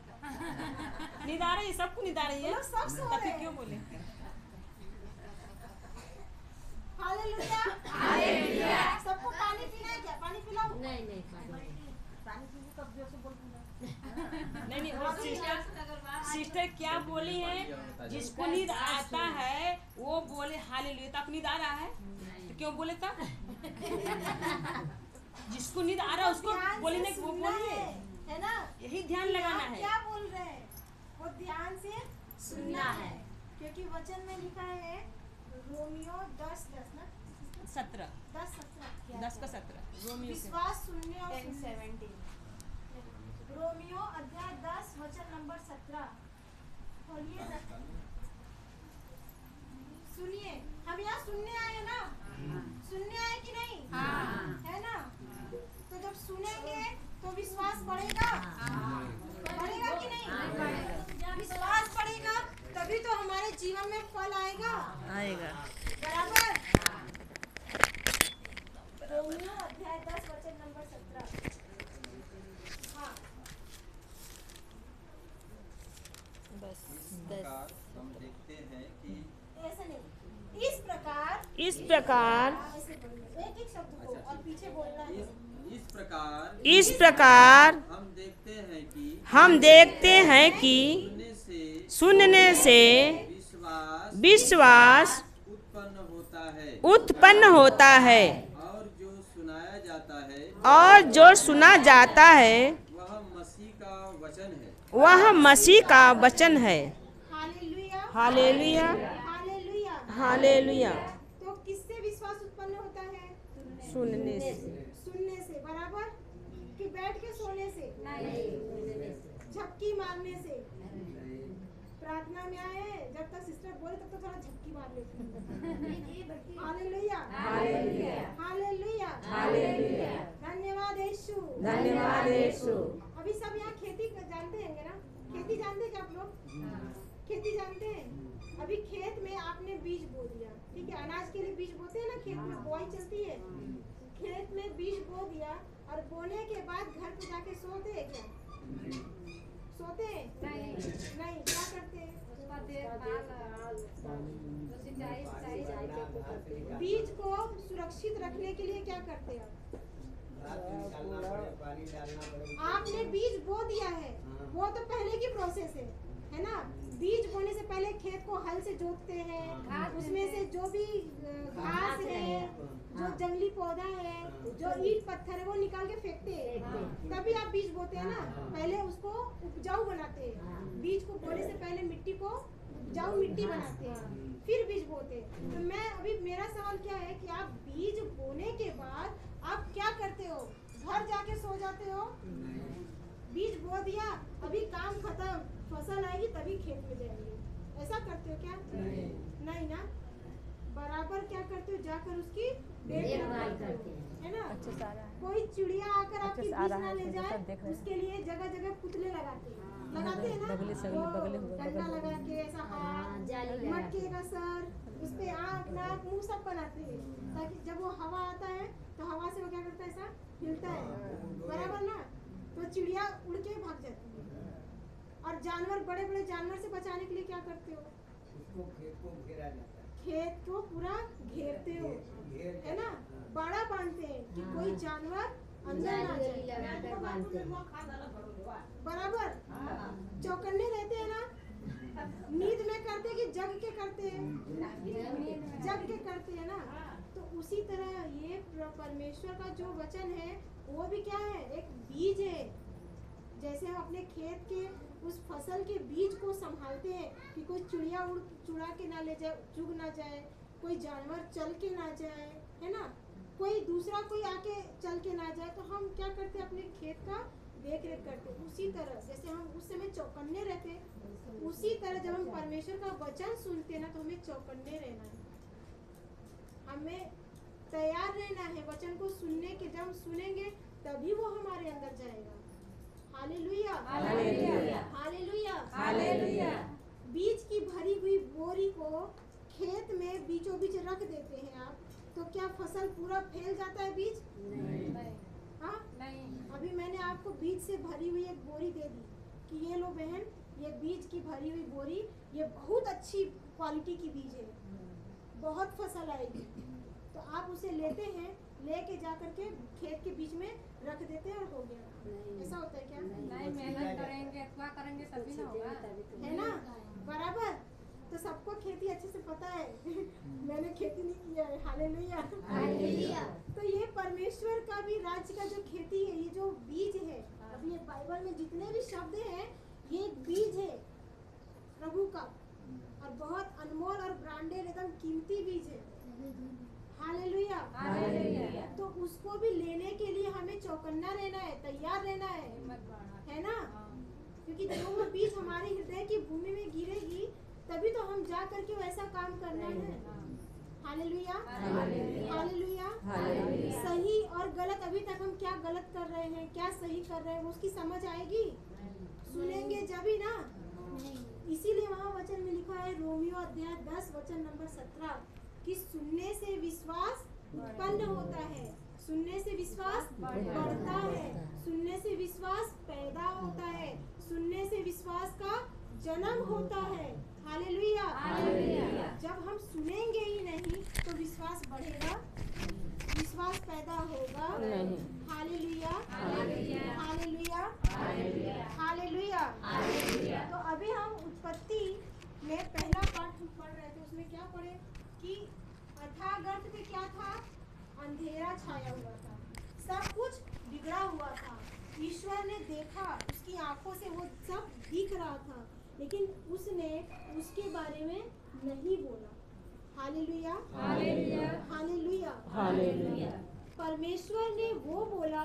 नींद आ रही है, सबको नींद आ रही है। लोग सब सो तब रहे फिर हैं। क्यों बोले? Hallelujah, hallelujah. सबको पानी पीना है क्या? पानी पिलाओ। नहीं। नहीं वो सिस्टर क्या बोली है? जिसको नींद आता है वो बोले हालेलुया। तो आप नींद आ रहा है तो क्यों बोले तब? जिसको नींद आ रहा है उसको ध्यान बोली से नहीं कि वो सुनना बोलिए, है ना? यही ध्यान कि लगाना आप है। क्या बोल रहे हैं वो ध्यान से सुनना है। क्योंकि वचन में लिखा है रोमियो 10:10 ना 17 10:17 10 का 17 रोमियो के। विश्वास सुनने और सुनने। रोमियो अध्याय 10 वचन नंबर 17 खोलिए ना। सुनिए, हम यहाँ सुनने आए हैं ना? सुनने आए कि नहीं? है ना? तो जब सुनेंगे तो विश्वास बढ़ेगा, बढ़ेगा कि नहीं? विश्वास बढ़ेगा तभी तो हमारे जीवन में फल आएगा, बराबर? रोमियो अध्याय 10 वचन नंबर 17। हाँ, इस प्रकार हम देखते हैं कि ऐसे नहीं, इस प्रकार इस प्रकार ऐसे बोलिए, एक एक शब्द को और पीछे बोलना है। इस प्रकार हम देखते हैं कि सुनने से विश्वास विश्वास उत्पन्न होता है उत्पन्न होता है और जो सुनाया जाता है और जो सुना जाता है वह मसीह का वचन है। Hallelujah, hallelujah hallelujah. हालेलुया। तो किससे विश्वास उत्पन्न होता है? सुनने से। सुनने से, बराबर? कि बैठ के सोने से, झपकी मारने से। प्रार्थना में आए जब तक सिस्टर बोले तब तक थोड़ा झपकी मार लेते। Hallelujah, hallelujah, hallelujah. धन्यवाद यीशु, धन्यवाद यीशु। अभी सब यहाँ खेती जानते हैं ना? खेती जानते हैं क्या आप लोग? खेती जानते हैं? अभी खेत में आपने बीज बो दिया, ठीक है? अनाज के लिए बीज बोते हैं ना, खेत में बुआई चलती है। खेत में बीज बो दिया और बोने के बाद घर पे जाके सोते हैं क्या? सोते हैं? नहीं, क्या करते हैं? बीज को सुरक्षित रखने के लिए क्या करते हैं आपने बीज बो दिया है, वो तो पहले की प्रोसेस है ना? बीज बोने से पहले खेत को हल से जोतते हैं, उसमें से जो भी घास है, जो जंगली पौधा है, जो ईंट पत्थर है वो निकाल के फेंकते हैं, तभी आप बीज बोते हैं ना? पहले उसको उपजाऊ बनाते हैं, बीज को बोने से पहले मिट्टी को उपजाऊ मिट्टी बनाते हैं, फिर बीज बोते हैं। तो मैं अभी मेरा सवाल क्या है कि आप बीज बोने के बाद आप क्या करते हो? घर जाके सो जाते हो? बीज बो दिया, अभी काम खत्म, फसल आएगी तभी खेत में जाएंगे, ऐसा करते हो क्या? नहीं ना? बराबर क्या करते हो? जाकर उसकी देखभाल करते हैं, है ना? कोई चिड़िया आकर आपकी बीज ना ले जाए उसके लिए जगह जगह पुतले लगाते हैं ना? वो डंडा लगा के ऐसा हाथ, मटके का सर, उस पे आँख नाक मुंह सब बनाते हैं, ताकि जब वो हवा आता है तो हवा से वो क्या करता है? ऐसा हिलता है, बराबर ना? तो चिड़िया उड़ के भाग जाती है। और जानवर, बड़े बड़े जानवर से बचाने के लिए क्या करते हो? उसको खेत को घेरा जाता है, खेत को पूरा घेरते हो, है ना? बाड़ा बांधते हैं कि कोई जानवर अंदर ना जाए, बराबर? चौकन्ने रहते हैं ना? नींद में करते कि जग के करते हैं? जग के करते हैं ना? तो उसी तरह ये परमेश्वर का जो वचन है वो भी क्या है? एक बीज है। जैसे हम अपने खेत के उस फसल के बीज को संभालते हैं कि कोई चिड़िया चुरा के ना ले जाए, चुग ना जाए, कोई जानवर चल के ना जाए, है ना? कोई दूसरा कोई आके चल के ना जाए, तो हम क्या करते हैं? अपने खेत का देख रेख करते हैं। उसी तरह जैसे हम उस समय चौकन्ने रहते, उसी तरह जब हम परमेश्वर का वचन सुनते हैं ना तो हमें चौकन्ने रहना है, हमें तैयार रहना है वचन को सुनने के। जब हम सुनेंगे तभी वो हमारे अंदर जाएगा। Hallelujah, hallelujah, hallelujah, hallelujah. बीज की भरी हुई बोरी को खेत में बीचों बीच रख देते हैं आप, तो क्या फसल पूरा फैल जाता है बीज? नहीं। हाँ? नहीं। अभी मैंने आपको बीज से भरी हुई एक बोरी दे दी कि ये लो बहन, ये बीज की भरी हुई बोरी, ये बहुत अच्छी क्वालिटी की बीज है, बहुत फसल आएगी। तो आप उसे लेते हैं, लेके जा करके खेत के बीच में रख देते हैं और हो गया। ऐसा होता है क्या? नहीं, मेहनत करेंगे, इतना करेंगे तभी ना होगा, है ना? बराबर। तो सबको खेती अच्छे से पता है मैंने खेती नहीं किया है। हालेलुया। हालेलुया। तो ये परमेश्वर का भी राज्य का जो खेती है, ये जो बीज है, अभी ये बाइबल में जितने भी शब्द हैं ये एक बीज है प्रभु का, और बहुत अनमोल और ब्रांडेड एकदम कीमती बीज है। हालेलुया। हालेलुया। तो उसको भी लेने के लिए हमें चौकन्ना रहना है, तैयार रहना है ना, क्योंकि जो वो बीज हमारे हृदय की भूमि में गिरेगी तभी तो हम जा करके वैसा काम करना है। हालेलुया। हालेलुया। सही और गलत, अभी तक हम क्या गलत कर रहे हैं, क्या सही कर रहे हैं, उसकी समझ आएगी सुनेंगे जब ही ना। इसीलिए वहाँ वचन में लिखा है रोमियो अध्याय 10 वचन नंबर 17 कि सुनने से विश्वास उत्पन्न होता है, सुनने से विश्वास बढ़ता है, सुनने से विश्वास पैदा होता है, सुनने से विश्वास का जन्म होता है। हालेलुया। जब हम सुनेंगे ही नहीं तो विश्वास बढ़ेगा, विश्वास पैदा होगा नहीं। हालेलुया। हालेलुया। हालेलुया। तो अभी हम उत्पत्ति में पहला पाठ पढ़ रहे थे, उसमें क्या पढ़े कि अथाह गर्त में क्या था, अंधेरा छाया हुआ था, सब कुछ बिगड़ा हुआ था। ईश्वर ने देखा, उसकी आंखों से वो सब दिख रहा था, लेकिन उसने उसके बारे में नहीं बोला। हालेलुया। हालेलुया। हालेलुया। परमेश्वर ने वो बोला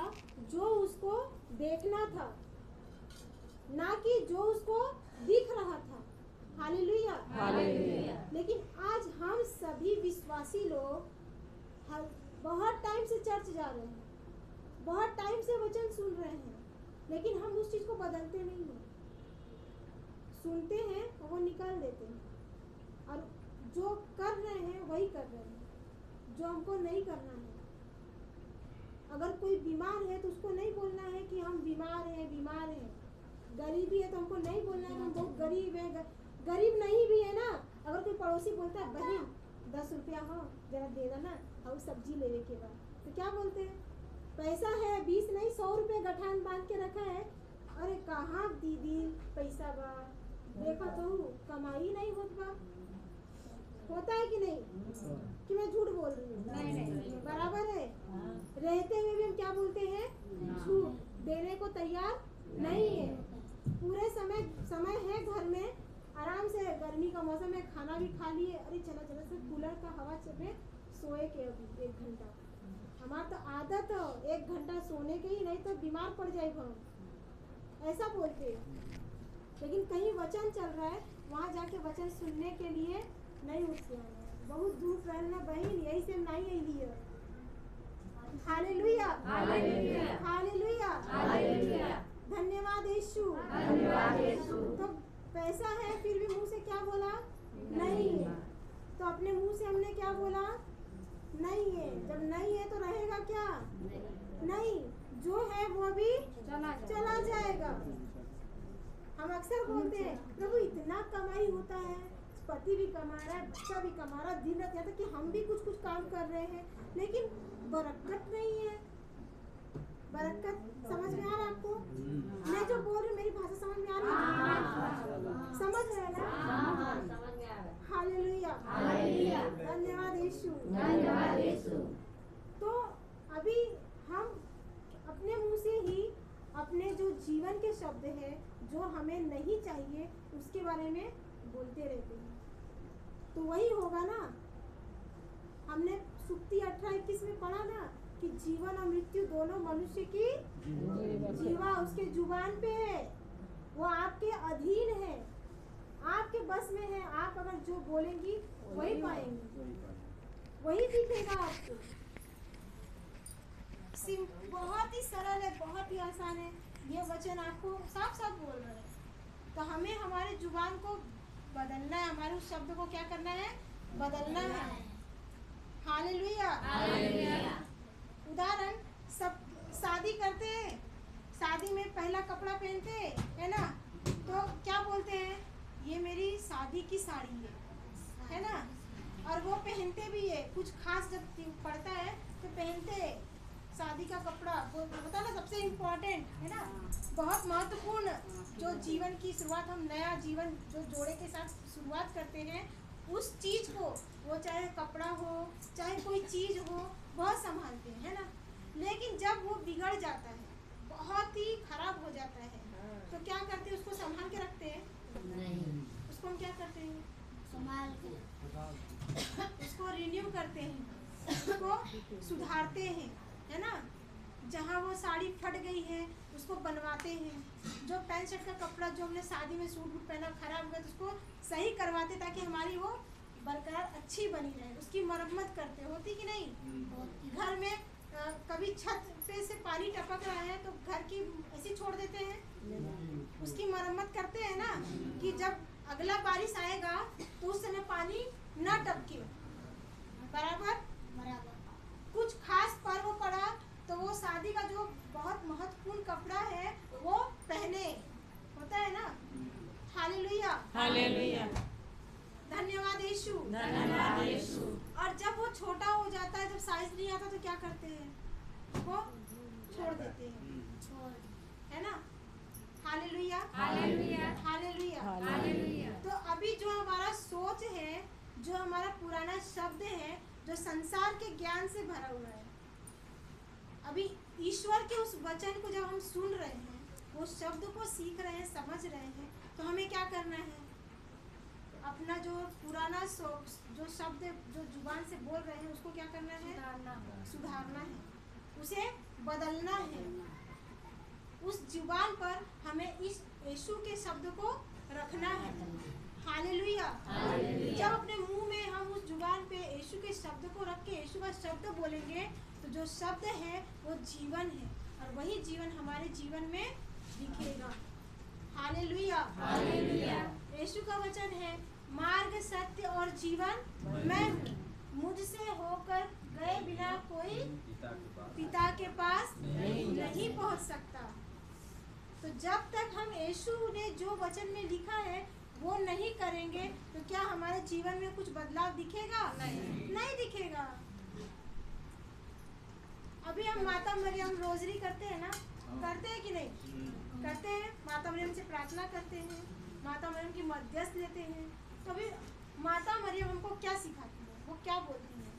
जो उसको देखना था, ना कि जो उसको दिख रहा था। हालेलुया। लेकिन आज हम सभी विश्वासी लोग बहुत टाइम से चर्च जा रहे हैं, बहुत टाइम से वचन सुन रहे हैं, लेकिन हम उस चीज को बदलते नहीं हैं। सुनते हैं और वो निकाल देते हैं, और जो कर रहे हैं वही कर रहे हैं जो हमको नहीं करना है। अगर कोई बीमार है तो उसको नहीं बोलना है कि हम बीमार हैं। गरीबी है तो हमको नहीं बोलना है कि हम बहुत गरीब हैं। गरीब नहीं भी है ना, अगर कोई पड़ोसी बोलता है बहन 10 रुपया हो जरा दे देना और सब्जी लेने के बाद, तो क्या बोलते हैं, पैसा है 20 नहीं 100 रुपये गठान बांध के रखा है। अरे कहाँ दीदी पैसा बा, देखा तो कमाई नहीं होता है कि नहीं, कि मैं झूठ बोल रही हूँ? नहीं। बराबर है। रहते हुए भी हम क्या बोलते हैं, झूठ, देने को तैयार नहीं है। पूरे समय है घर में, आराम से गर्मी का मौसम है, खाना भी खा लिए, अरे चला से कूलर का हवा चले सोए के अभी 1 घंटा। हमारा तो आदत हो 1 घंटा सोने के ही, नहीं तो बीमार पड़ जाएगा हम, ऐसा बोलते हैं। लेकिन कहीं वचन चल रहा है, वहाँ जाके वचन सुनने के लिए नहीं उठते हैं। बहुत धूप रहना बहन, यही से नहीं आई लिया। हालेलुया। हालेलुया। धन्यवाद यीशु। तो पैसा है फिर भी मुंह से क्या बोला, नहीं है। तो अपने मुंह से हमने क्या बोला, नहीं है। जब नहीं है तो रहेगा क्या, नहीं, जो है वो भी चला जाएगा। हम अक्सर बोलते हैं प्रभु इतना कमाई होता है, पति भी कमा रहा है, बच्चा भी कमा रहा है, दिन रात यहाँ तक कि हम भी कुछ काम कर रहे हैं, लेकिन बरकत नहीं है। बरकत समझ में आ रहा है आपको? मैं जो बोल रही हूँ मेरी भाषा समझ में आ रही है? समझ रहे हैं ना? हालेलुया। धन्यवाद यीशु। तो अभी हम अपने मुंह से ही अपने जो जीवन के शब्द है, जो हमें नहीं चाहिए, उसके बारे में बोलते रहते हैं, तो वही होगा ना। हमने सुक्ति 18:21 में पढ़ा ना कि जीवन और मृत्यु दोनों मनुष्य की जीवा उसके जुबान पे है, वो आपके अधीन है, आपके बस में है। आप अगर जो बोलेंगी वही पाएंगे, वही दिखेगा आपको। बहुत ही सरल है, बहुत ही आसान है। ये वचन आपको साफ साफ बोल रहे हैं। तो हमें हमारे जुबान को बदलना है, हमारे उस शब्द को क्या करना है, बदलना है। हालेलुया। उदाहरण, सब शादी करते हैं, शादी में पहला कपड़ा पहनते है ना, तो क्या बोलते हैं, ये मेरी शादी की साड़ी है ना, और वो पहनते भी है। कुछ खास जब पड़ता है तो पहनते हैं शादी का कपड़ा, वो होता है ना सबसे इम्पोर्टेंट है ना, बहुत महत्वपूर्ण जो जीवन की शुरुआत, हम नया जीवन जो जोड़े के साथ शुरुआत करते हैं, उस चीज को, वो चाहे कपड़ा हो चाहे कोई चीज हो, बहुत संभालते हैं, है ना। लेकिन जब वो बिगड़ जाता है, बहुत ही खराब हो जाता है, तो क्या करते हैं, उसको संभाल के रखते हैं? नहीं। उसको हम क्या करते हैं? संभाल के उसको रिन्यू करते हैं, उसको सुधारते हैं, है ना। जहाँ वो साड़ी फट गई है उसको बनवाते हैं, जो पैंट शर्ट का कपड़ा जो हमने शादी में सूट वूट पहना खराब हुआ तो उसको सही करवाते ताकि हमारी वो बरकरार अच्छी बनी रहे, उसकी मरम्मत करते, होती कि नहीं। घर में कभी छत पे से पानी टपक रहा है तो घर की ऐसी छोड़ देते हैं, उसकी मरम्मत करते हैं ना, कि जब अगला बारिश आएगा तो उस समय पानी ना टपके। बराबर। कुछ खास पर्व पड़ा तो वो शादी का जो बहुत महत्वपूर्ण कपड़ा है वो पहने, होता है ना। Hallelujah, hallelujah. धन्यवाद यीशु, धन्यवाद यीशु। और जब वो छोटा हो जाता है, जब साइज नहीं आता तो क्या करते हैं, वो छोड़ देते हैं, है ना। Hallelujah, hallelujah, hallelujah. हालेलुया। तो अभी जो हमारा सोच है, जो हमारा पुराना शब्द है, जो संसार के ज्ञान से भरा हुआ है, अभी ईश्वर के उस वचन को जब हम सुन रहे हैं, वो शब्द को सीख रहे हैं, समझ रहे हैं, तो हमें क्या करना है, अपना जो पुराना जो शब्द जो जुबान से बोल रहे हैं उसको क्या करना है, सुधारना है, उसे बदलना है। उस जुबान पर हमें इस यीशु के शब्द को रखना है। हालेलुया। जब अपने मुंह में हम उस जुबान पे यीशु के शब्द को रख के यीशु का शब्द बोलेंगे तो जो शब्द है वो जीवन है, और वही जीवन हमारे जीवन में दिखेगा। Hallelujah, hallelujah. यीशु का वचन है, मार्ग सत्य और जीवन मैं हूँ, मुझसे होकर गए बिना कोई पिता के पास नहीं पहुँच सकता। तो जब तक हम यीशु ने जो वचन में लिखा है वो नहीं करेंगे तो क्या हमारे जीवन में कुछ बदलाव दिखेगा? नहीं दिखेगा। अभी हम माता मरियम रोजरी करते हैं ना, करते हैं कि नहीं करते हैं? माता मरियम से प्रार्थना करते हैं, माता मरियम की मध्यस्थ लेते हैं। तो अभी माता मरियम हमको क्या सिखाती है, वो क्या बोलती है?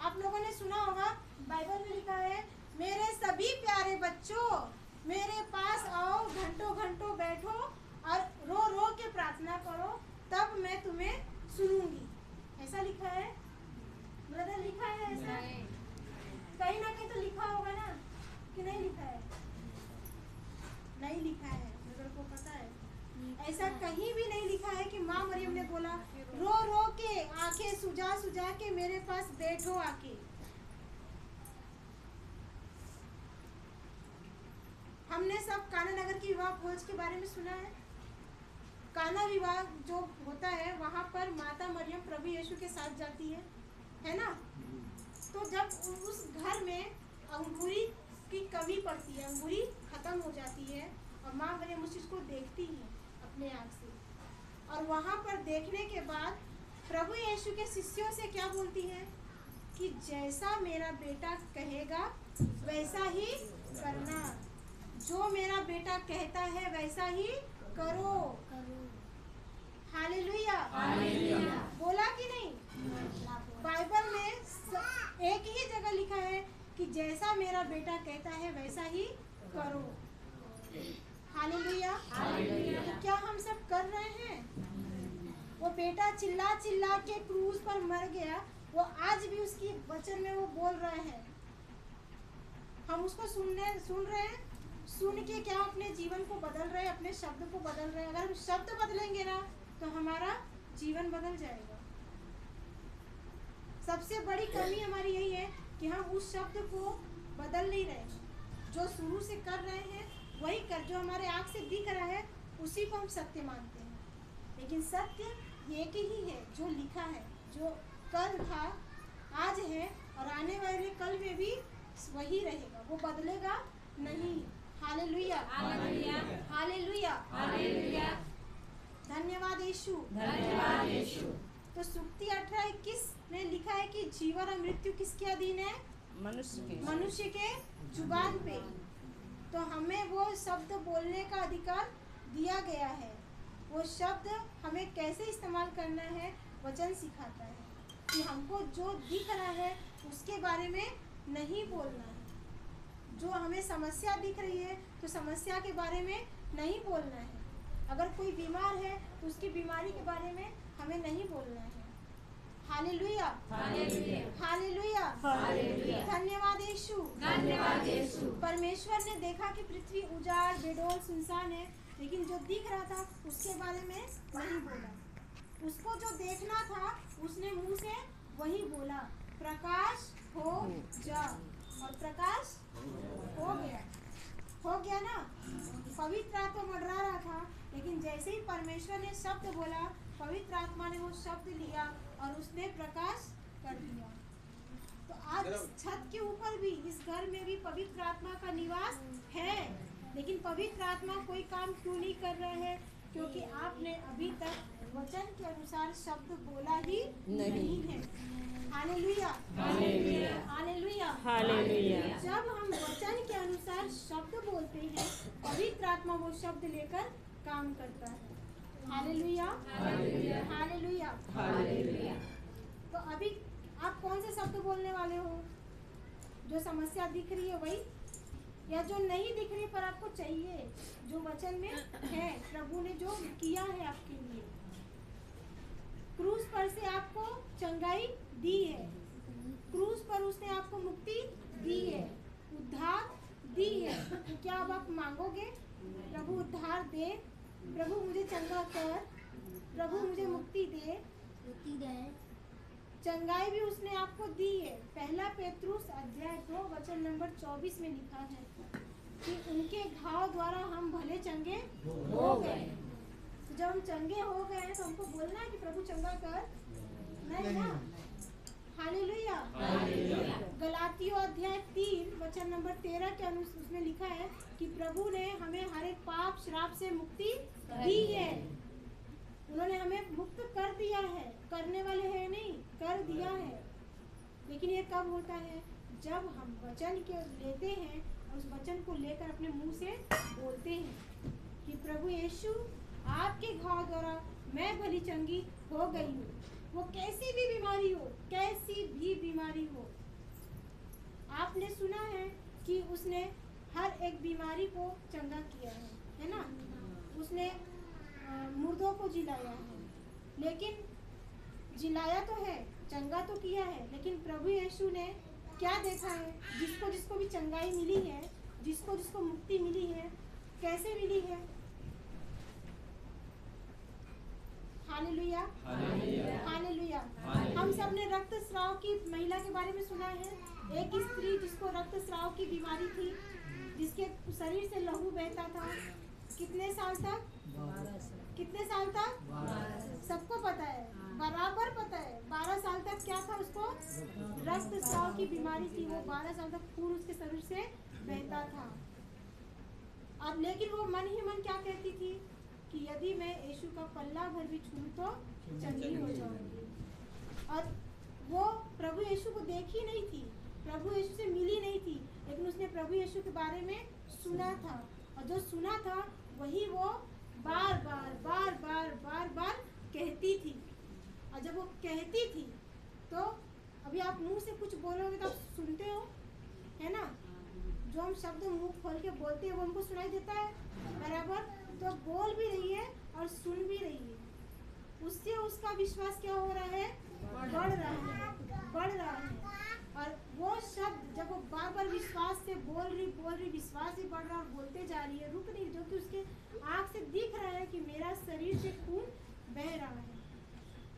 आप लोगों ने सुना होगा, बाइबल में लिखा है, मेरे सभी प्यारे बच्चों मेरे पास आओ, घंटों घंटों बैठो और रो रो के प्रार्थना करो, तब मैं तुम्हें सुनूंगी। ऐसा लिखा है ब्रदर, लिखा है ऐसा? कहीं ना कहीं तो लिखा होगा ना, कि नहीं लिखा है? नहीं लिखा है, ब्रदर को पता है? ऐसा कहीं भी नहीं लिखा है कि माँ मरियम ने बोला रो रो के आंखें सुजा सुजा के मेरे पास बैठो आके। हमने सब काना नगर की विवाह भोज के बारे में सुना है। काना विवाह जो होता है वहाँ पर माता मरियम प्रभु यीशु के साथ जाती है ना। तो जब उस घर में अंगूरी की कमी पड़ती है, अंगूरी खत्म हो जाती है, और माँ मरियम उस चीज़ को देखती है अपने आँख से, और वहाँ पर देखने के बाद प्रभु यीशु के शिष्यों से क्या बोलती है कि जैसा मेरा बेटा कहेगा वैसा ही करना, जो मेरा बेटा कहता है वैसा ही करो। Hallelujah, hallelujah. बोला कि नहीं? बाइबल में एक ही जगह लिखा है कि जैसा मेरा बेटा कहता है वैसा ही करो। Hallelujah, hallelujah. तो क्या हम सब कर रहे हैं? वो बेटा चिल्ला चिल्ला के क्रूज पर मर गया, वो आज भी उसकी वचन में वो बोल रहे हैं, हम उसको सुन रहे हैं। सुन के क्या अपने जीवन को बदल रहे हैं, अपने शब्द को बदल रहे हैं? अगर हम शब्द बदलेंगे ना तो हमारा जीवन बदल जाएगा। सबसे बड़ी कमी हमारी यही है कि हम उस शब्द को बदल नहीं रहे। जो शुरू से कर रहे हैं वही कर, जो हमारे आँख से दिख रहा है उसी को हम सत्य मानते हैं। लेकिन सत्य एक ही है जो लिखा है, जो कल था, आज है और आने वाले कल में भी वही रहेगा, वो बदलेगा नहीं। Hallelujah, hallelujah, hallelujah, hallelujah. धन्यवाद यीशु, धन्यवाद यीशु। तो सुक्ति 18:21 में लिखा है कि जीवन और मृत्यु किसके अधीन है? मनुष्य के मनुष्य के जुबान पे। तो हमें वो शब्द बोलने का अधिकार दिया गया है। वो शब्द हमें कैसे इस्तेमाल करना है वचन सिखाता है कि हमको जो दिख रहा है उसके बारे में नहीं बोलना है। जो हमें समस्या दिख रही है तो समस्या के बारे में नहीं बोलना है। अगर कोई बीमार है तो उसकी बीमारी के बारे में हमें नहीं बोलना है। Hallelujah, hallelujah, hallelujah, hallelujah. धन्यवाद यीशु, धन्यवाद यीशु। परमेश्वर ने देखा कि पृथ्वी उजाड़ बेडौल सुनसान है, लेकिन जो दिख रहा था उसके बारे में नहीं बोला। उसको जो देखना था उसने मुंह से वही बोला, प्रकाश हो जा, और प्रकाश हो गया ना। पवित्र आत्मा मंडरा रहा था, लेकिन जैसे ही परमेश्वर ने शब्द बोला, पवित्र आत्मा ने वो शब्द लिया और उसने प्रकाश कर दिया। तो आज इस छत के ऊपर भी, इस घर में भी पवित्र आत्मा का निवास है, लेकिन पवित्र आत्मा कोई काम क्यों नहीं कर रहा है? क्योंकि आपने अभी तक वचन के अनुसार शब्द बोला ही नहीं है। Hallelujah, hallelujah, hallelujah, hallelujah. जब हम वचन के अनुसार शब्द बोलते हैं, पवित्र आत्मा वो शब्द लेकर काम करता है। Hallelujah, hallelujah, hallelujah, hallelujah. तो अभी आप कौन से शब्द बोलने वाले हो? जो समस्या दिख रही है वही, या जो नहीं दिख रही पर आपको चाहिए, जो वचन में है, प्रभु ने जो किया है आपके लिए। क्रूस पर से आपको चंगाई दी है, क्रूस पर उसने आपको मुक्ति दी है, उद्धार दी है। तो क्या अब आप मांगोगे, प्रभु उद्धार दे, प्रभु मुझे चंगा कर, प्रभु मुझे मुक्ति दे? चंगाई भी उसने आपको दी है। पहला पेतरुस अध्याय 2 वचन नंबर 24 में लिखा है कि उनके घाव द्वारा हम भले चंगे हो गए। तो जब हम चंगे हो गए हैं तो हमको बोलना है कि प्रभु चंगा कर, नहीं ना? Hallelujah, hallelujah. गलातियों अध्याय 3 वचन नंबर 13 के अनुसार उसमें लिखा है कि प्रभु ने हमें हर एक पाप श्राप से मुक्ति दी है। उन्होंने हमें मुक्त कर दिया है, करने वाले हैं नहीं, कर दिया है। लेकिन ये कब होता है? जब हम वचन के लेते हैं और उस वचन को लेकर अपने मुंह से बोलते हैं कि प्रभु यीशु आपके घाव द्वारा मैं भली चंगी हो गई हूँ। वो कैसी भी बीमारी हो, कैसी भी बीमारी हो। आपने सुना है कि उसने हर एक बीमारी को चंगा किया है ना? उसने मुर्दों को जिलाया है, लेकिन जिलाया तो है, चंगा तो किया है, लेकिन प्रभु यीशु ने क्या देखा है? जिसको जिसको भी चंगाई मिली है, जिसको जिसको मुक्ति मिली है, कैसे मिली है? Hallelujah, hallelujah. हम सब ने रक्तस्राव की महिला के बारे में सुना है। एक स्त्री जिसको रक्तस्राव की बीमारी थी, जिसके शरीर से लहू बहता था, कितने साल तक? 12 साल। सबको पता है, बराबर पता है। 12 साल तक क्या था उसको? रक्तस्राव की बीमारी थी। वो 12 साल तक खून उसके शरीर से बहता था। अब लेकिन वो मन ही मन क्या कहती थी कि यदि मैं यीशु का पल्ला भर भी छूऊं तो चंगी हो जाऊंगी। और वो प्रभु यीशु को देखी नहीं थी, प्रभु यीशु से मिली नहीं थी, लेकिन उसने प्रभु यीशु के बारे में सुना था, और जो सुना था वही वो बार बार कहती थी। और जब वो कहती थी तो अभी आप मुंह से कुछ बोलोगे तो आप सुनते हो, है ना? जो हम शब्द मुंह खोल के बोलते हैं वो हमको सुनाई देता है, बराबर? तो बोल भी रही है और सुन भी रही है। उससे उसका विश्वास क्या हो रहा है? बढ़ रहा है। और वो शब्द जब वो बार बार विश्वास से बोल रही, विश्वास ही बढ़ रहा और बोलते जा रही है, रुक नहीं, जो कि उसके आँख से दिख रहा है कि मेरा शरीर से खून बह रहा है।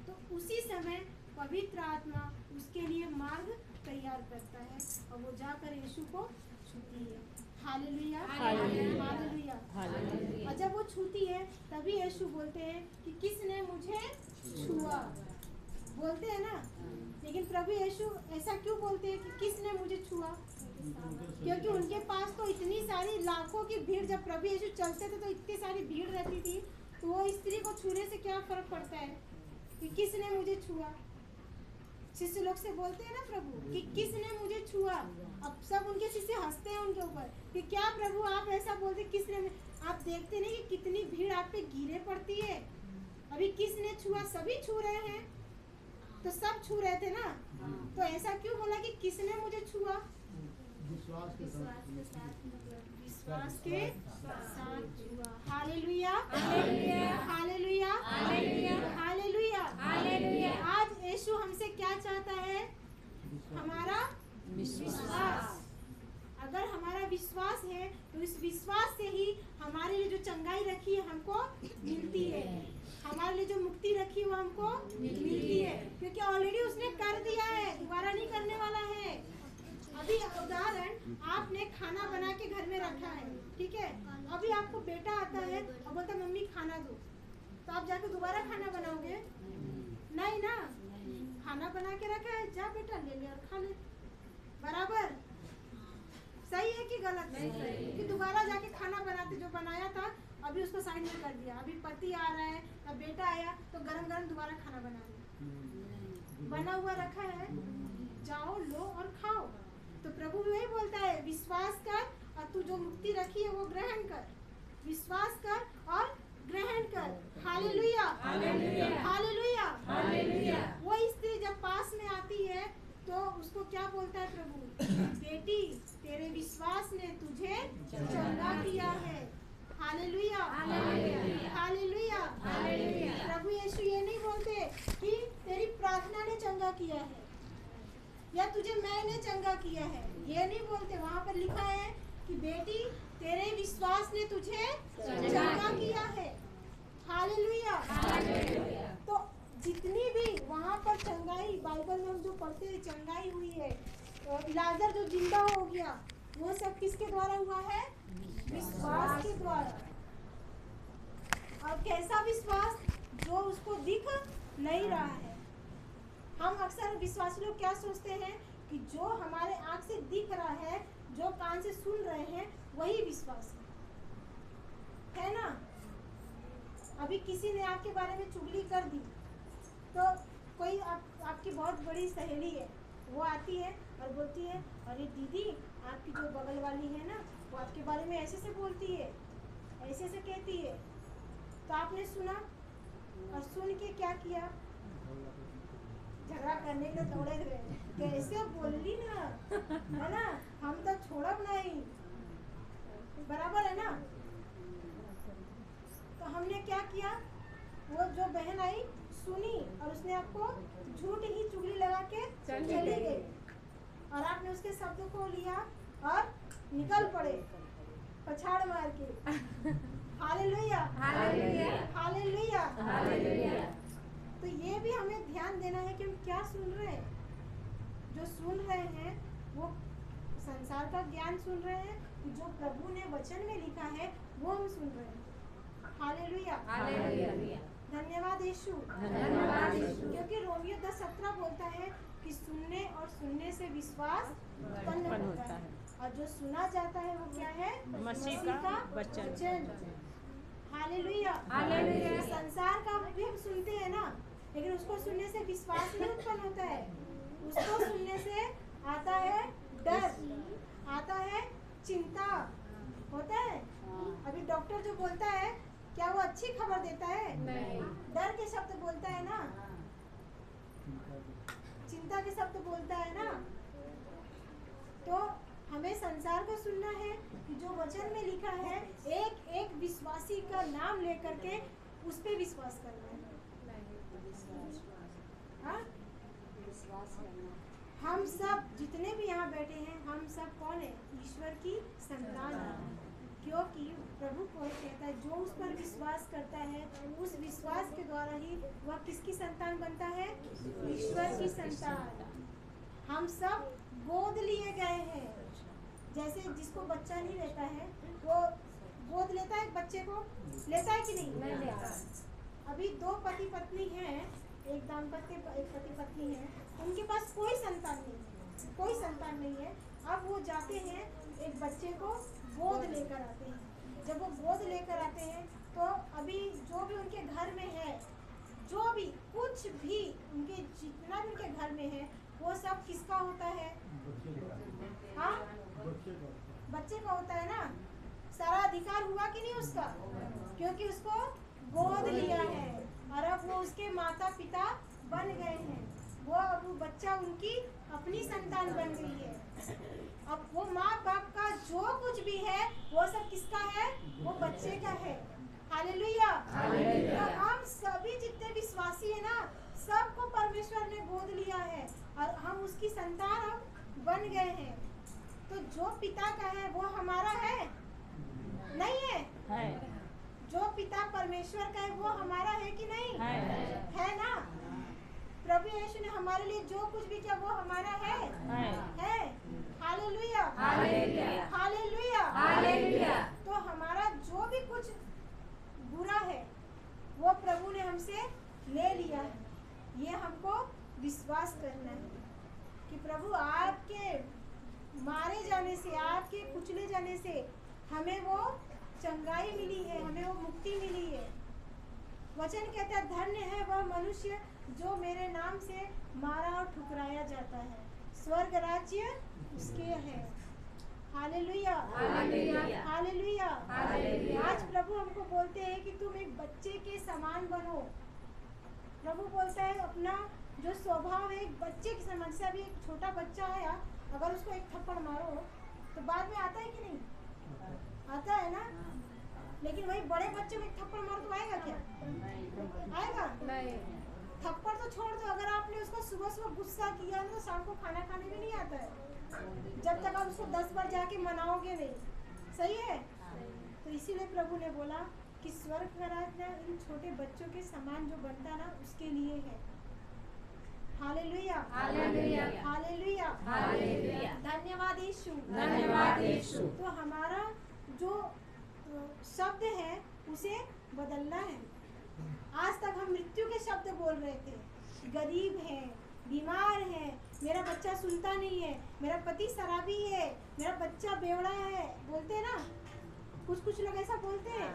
तो उसी समय पवित्र आत्मा उसके लिए मार्ग तैयार करता है और वो जाकर यीशु को छूती है। Hallelujah, hallelujah, hallelujah, hallelujah. और जब वो छूती है तभी यीशु बोलते हैं कि किसने मुझे छुआ, बोलते हैं ना? लेकिन प्रभु यीशु ऐसा क्यों बोलते हैं कि किसने मुझे छुआ? क्योंकि उनके पास तो इतनी सारी लाखों की भीड़, जब प्रभु यीशु चलते थे तो इतनी सारी भीड़ रहती थी, तो वो स्त्री को छूने से क्या फर्क पड़ता है कि किसने मुझे छुआ? शिष्य लोग से बोलते हैं ना प्रभु कि किसने मुझे छुआ। अब सब उनके शिष्य हंसते हैं उनके ऊपर कि क्या प्रभु आप बोलते किसने, आप देखते नहीं कि कितनी भीड़ आप पे गिरे पड़ती है। अभी किसने छुआ, सभी छू रहे हैं, तो सब छू रहे थे ना, तो ऐसा क्यों बोला कि किसने मुझे छुआ? विश्वास के साथ विश्वास के साथ छुआ। Hallelujah, hallelujah, hallelujah, hallelujah. आज यीशु हमसे क्या चाहता है? हमारा विश्वास। अगर हमारा विश्वास है तो इस विश्वास से ही हमारे लिए जो चंगाई रखी है हमको मिलती है, हमारे लिए जो मुक्ति रखी है वो हमको मिलती है, क्योंकि ऑलरेडी उसने कर दिया है, दोबारा नहीं करने वाला है। अभी उदाहरण, आपने खाना बना के घर में रखा है, ठीक है, अभी आपको बेटा आता है और बोलता है मम्मी खाना दो, तो आप जाके दोबारा खाना बनाओगे? नहीं ना, खाना बना के रखा है, जा बेटा ले ले और खा ले। बराबर? सही है कि गलत है? कि दोबारा जाके खाना बनाते, जो बनाया था अभी उसको साइड में कर दिया, अभी पति आ रहा है, अब बेटा आया तो गरम गरम दोबारा खाना बना लो, बना हुआ रखा है, जाओ लो और खाओ। तो प्रभु भी वही बोलता है, विश्वास कर और तू जो मुक्ति रखी है वो ग्रहण कर, विश्वास कर और ग्रहण कर। Hallelujah, hallelujah, hallelujah. वो स्त्री जब पास में आती है तो उसको क्या बोलता है प्रभु? बेटी तेरे विश्वास ने तुझे चंगा किया है। Hallelujah, hallelujah, hallelujah. प्रभु यीशु ये नहीं बोलते कि तेरी प्रार्थना ने चंगा किया है या तुझे मैंने चंगा किया है, ये नहीं बोलते। वहाँ पर लिखा है कि बेटी तेरे विश्वास ने तुझे चंगा किया है। हालेलुया। तो जितनी भी वहाँ पर चंगाई, बाइबल में हम जो पढ़ते हैं चंगाई हुई है, लाजर जो जिंदा हो गया, वो सब किसके द्वारा हुआ है? विश्वास के द्वारा। और कैसा विश्वास? जो उसको दिख नहीं रहा है। हम अक्सर विश्वासी लोग क्या सोचते हैं कि जो हमारे आँख से दिख रहा है, जो कान से सुन रहे हैं, वही विश्वास है ना? अभी किसी ने आपके बारे में चुगली कर दी, तो कोई आपकी बहुत बड़ी सहेली है, वो आती है और बोलती है, अरे दीदी आपकी जो बगल वाली है ना, वो आपके बारे में ऐसे से बोलती है, ऐसे से कहती है। तो आपने सुना और सुन के क्या किया? झगड़ा करने के लिए दौड़े गए, कैसे बोली ना, है ना, हम तो छोड़ब नहीं। बराबर है ना? तो हमने क्या किया? वो जो बहन आई सुनी और उसने आपको झूठ ही चुगली लगा के चली गई, और आपने उसके शब्द को लिया और निकल पड़े पछाड़ मार के। Hallelujah, hallelujah, hallelujah, hallelujah. तो ये भी हमें ध्यान देना है कि हम क्या सुन रहे हैं। जो सुन रहे हैं वो संसार का ज्ञान सुन रहे हैं, जो प्रभु ने वचन में लिखा है वो हम सुन रहे हैं। Hallelujah, hallelujah. धन्यवाद यीशु, धन्यवाद यीशु। क्योंकि रोमियो 10:17 बोलता है कि सुनने और सुनने से विश्वास उत्पन्न होता है, और जो सुना जाता है वो क्या है? मसीह का वचन। Hallelujah, hallelujah. संसार का भी हम सुनते हैं ना, लेकिन उसको सुनने से विश्वास नहीं उत्पन्न होता है। उसको सुनने से आता है डर, आता है चिंता, होता है। अभी डॉक्टर जो बोलता है, क्या वो अच्छी खबर देता है? नहीं। डर के शब्द बोलता है ना, चिंता के शब्द बोलता है ना। तो हमें संसार को सुनना है कि जो वचन में लिखा है, एक एक विश्वासी का नाम लेकर के उस पे विश्वास करना है। हाँ? हम सब जितने भी यहाँ बैठे हैं, हम सब कौन है? ईश्वर की संतान है। क्योंकि प्रभु को कहता है जो उस पर विश्वास करता है, उस विश्वास के द्वारा ही वह किसकी संतान बनता है? ईश्वर की संतान। हम सब गोद लिए गए हैं। जैसे जिसको बच्चा नहीं रहता है वो गोद लेता है बच्चे को, लेता है कि नहीं लेता। अभी दो पति पत्नी हैं, एक दाम्पत्य, एक पति पत्नी है, उनके पास कोई संतान नहीं है, कोई संतान नहीं है। अब वो जाते हैं एक बच्चे को गोद लेकर आते हैं। जब वो गोद लेकर आते हैं तो अभी जो भी उनके घर में है, जो भी कुछ भी उनके जितना भी उनके घर में है, वो सब किसका होता है? हाँ, बच्चे का होता है ना। सारा अधिकार हुआ कि नहीं उसका, क्योंकि उसको गोद लिया है और अब वो उसके माता पिता बन गए हैं। वो अब वो बच्चा उनकी अपनी संतान बन गई है। अब वो माँ बाप का जो कुछ भी है वो सब किसका है, वो बच्चे का है। हालेलुया। तो हम सभी जितने विश्वासी है ना, सबको परमेश्वर ने गोद लिया है और हम उसकी संतान अब बन गए हैं। तो जो पिता का है वो हमारा है नहीं है? जो पिता परमेश्वर का है वो हमारा है कि नहीं? है ना? प्रभु यीशु ने हमारे लिए जो कुछ भी किया वो हमारा है। Hallelujah, hallelujah, hallelujah. तो हमारा जो भी कुछ बुरा है वो प्रभु ने हमसे ले लिया है। ये हमको विश्वास करना है कि प्रभु आपके मारे जाने से, आपके कुचले जाने से हमें वो चंगाई मिली है, हमें वो मुक्ति मिली है। वचन कहता है धन्य है वह मनुष्य जो मेरे नाम से मारा और ठुकराया जाता है, स्वर्ग राज्य उसके है। Hallelujah, hallelujah, hallelujah. आज प्रभु हमको बोलते हैं कि तुम एक बच्चे के समान बनो। प्रभु बोलता है अपना जो स्वभाव है एक बच्चे के समान। से अभी एक छोटा बच्चा आया, अगर उसको एक थप्पड़ मारो तो बाद में आता है कि नहीं? आता है ना। लेकिन वही बड़े बच्चे में एक थप्पड़ मारो तो आएगा क्या? आएगा नहीं। थप्पड़ तो छोड़ दो, अगर आपने उसको सुबह सुबह गुस्सा किया तो शाम को खाना खाने में नहीं आता है, जब तक आप उसको 10 बार जाके मनाओगे नहीं। सही है? तो इसीलिए प्रभु ने बोला कि स्वर्ग का राज्य इन छोटे बच्चों के समान जो बनता ना उसके लिए है। Hallelujah, hallelujah, hallelujah, hallelujah. धन्यवाद यीशु, धन्यवाद यीशु। तो हमारा जो शब्द है उसे बदलना है। आज तक हम मृत्यु के शब्द बोल रहे थे, गरीब है, बीमार है, मेरा बच्चा सुनता नहीं है, मेरा पति शराबी है, मेरा बच्चा बेवड़ा है, बोलते हैं ना। कुछ लोग ऐसा बोलते हैं।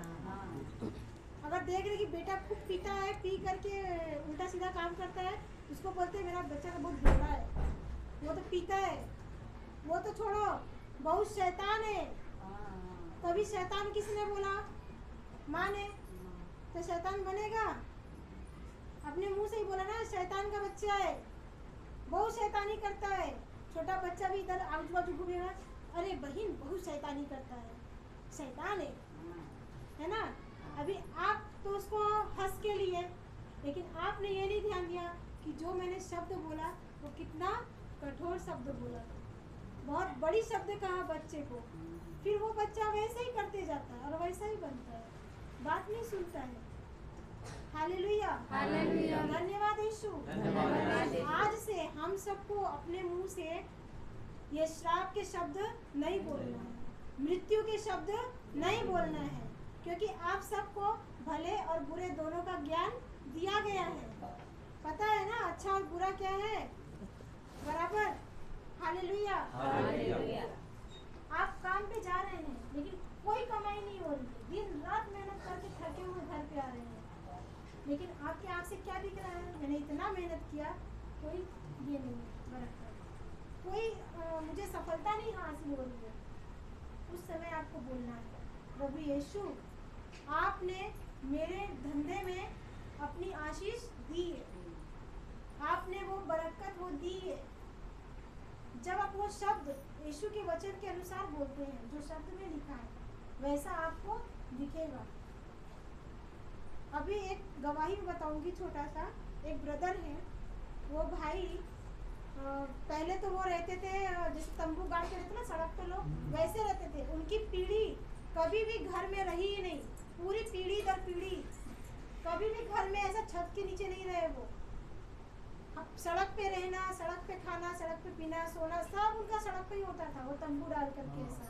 अगर देख रहे कि बेटा खूब पीता है, पी करके उल्टा सीधा काम करता है, उसको बोलते हैं मेरा बच्चा तो बहुत बेवड़ा है, वो तो पीता है, वो तो छोड़ो बहुत शैतान है। तभी शैतान किसने बोला? माँ ने। तो शैतान बनेगा? अपने मुंह से ही बोला ना, शैतान का बच्चा है, बहुत शैतानी करता है। छोटा बच्चा भी इधर आजू बाजू घूमेगा, अरे बहन बहुत शैतानी करता है, शैतान है ना। अभी आप तो उसको हंस के लिए, लेकिन आपने ये नहीं ध्यान दिया कि जो मैंने शब्द बोला वो कितना कठोर शब्द बोला, बहुत बड़ी शब्द कहा बच्चे को। फिर वो बच्चा वैसे ही करते जाता है और वैसा ही बनता है, बात नहीं सुनता है। Hallelujah, hallelujah. धन्यवाद यीशु। आज से हम सबको अपने मुंह से ये श्राप के शब्द नहीं बोलना है, मृत्यु के शब्द नहीं बोलना है, क्योंकि आप सबको भले और बुरे दोनों का ज्ञान दिया गया है। पता है ना अच्छा और बुरा क्या है बराबर। Hallelujah, hallelujah. आप काम पे जा रहे हैं लेकिन कोई कमाई नहीं हो रही है, दिन रात मेहनत करके थके हुए घर पे आ रहे हैं, लेकिन आपके आँख से क्या दिख रहा है? मैंने इतना मेहनत किया, कोई ये नहीं बराबर, कोई मुझे सफलता नहीं हासिल हो रही है। उस समय आपको बोलना है प्रभु यीशु आपने मेरे धंधे में अपनी आशीष दी है, आपने वो बरकत वो दी है। जब आप वो शब्द यीशु के वचन के अनुसार बोलते हैं, जो शब्द में लिखा है वैसा आपको दिखेगा। अभी एक गवाही बताऊंगी छोटा सा। एक ब्रदर है, वो भाई पहले तो वो रहते थे जैसे तंबू गाड़ के रहते ना सड़क पे लोग, वैसे रहते थे। उनकी पीढ़ी कभी भी घर में रही ही नहीं, पूरी पीढ़ी दर पीढ़ी कभी भी घर में ऐसा छत के नीचे नहीं रहे। वो सड़क पे रहना, सड़क पे खाना, सड़क पे पीना, सोना सब उनका सड़क पे ही होता था। वो तंबू डाल करके ऐसा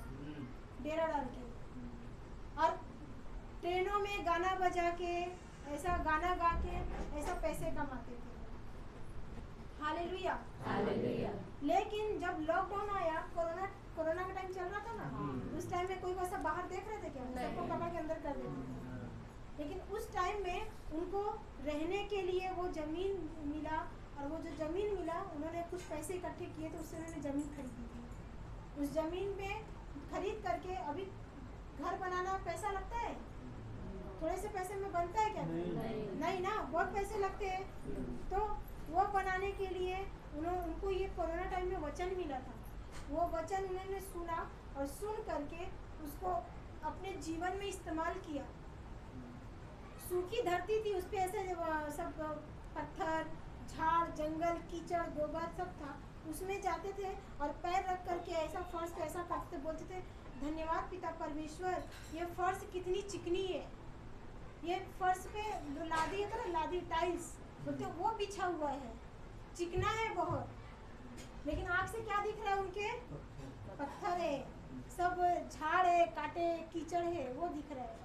डेरा डाल के, और ट्रेनों में गाना बजा के ऐसा गाना गा के ऐसा पैसे कमाते थे। Hallelujah, hallelujah. लेकिन जब लॉकडाउन आया, कोरोना का टाइम चल रहा था ना, उस टाइम में कोई वैसा बाहर देख रहे थे क्या? सबको पकड़ के अंदर कर देते थे। लेकिन उस टाइम में उनको रहने के लिए वो जमीन मिला, और वो जो जमीन मिला उन्होंने कुछ पैसे इकट्ठे किए थे, उससे उन्होंने जमीन खरीदी थी। उस जमीन में खरीद करके अभी घर बनाना पैसा लगता है? थोड़े से पैसे में बनता है क्या? नहीं ना, बहुत पैसे लगते हैं। तो वो बनाने के लिए उनको ये कोरोना टाइम में वचन मिला था। वो वचन उन्होंने सुना और सुन करके उसको अपने जीवन में इस्तेमाल किया। सूखी धरती थी, उस पे ऐसे सब पत्थर, झाड़, जंगल, कीचड़, गोबर सब था। उसमें जाते थे और पैर रख करके ऐसा फर्श पे ऐसा करते, बोलते थे धन्यवाद पिता परमेश्वर, ये फर्श कितनी चिकनी है, ये फर्श पे लादी है ना, लादी टाइल्स बोलते वो बिछा हुआ है, चिकना है बहुत, लेकिन आँख से क्या दिख रहा है उनके? पत्थर है, सब झाड़ है, कांटे, कीचड़ है, वो दिख रहा है।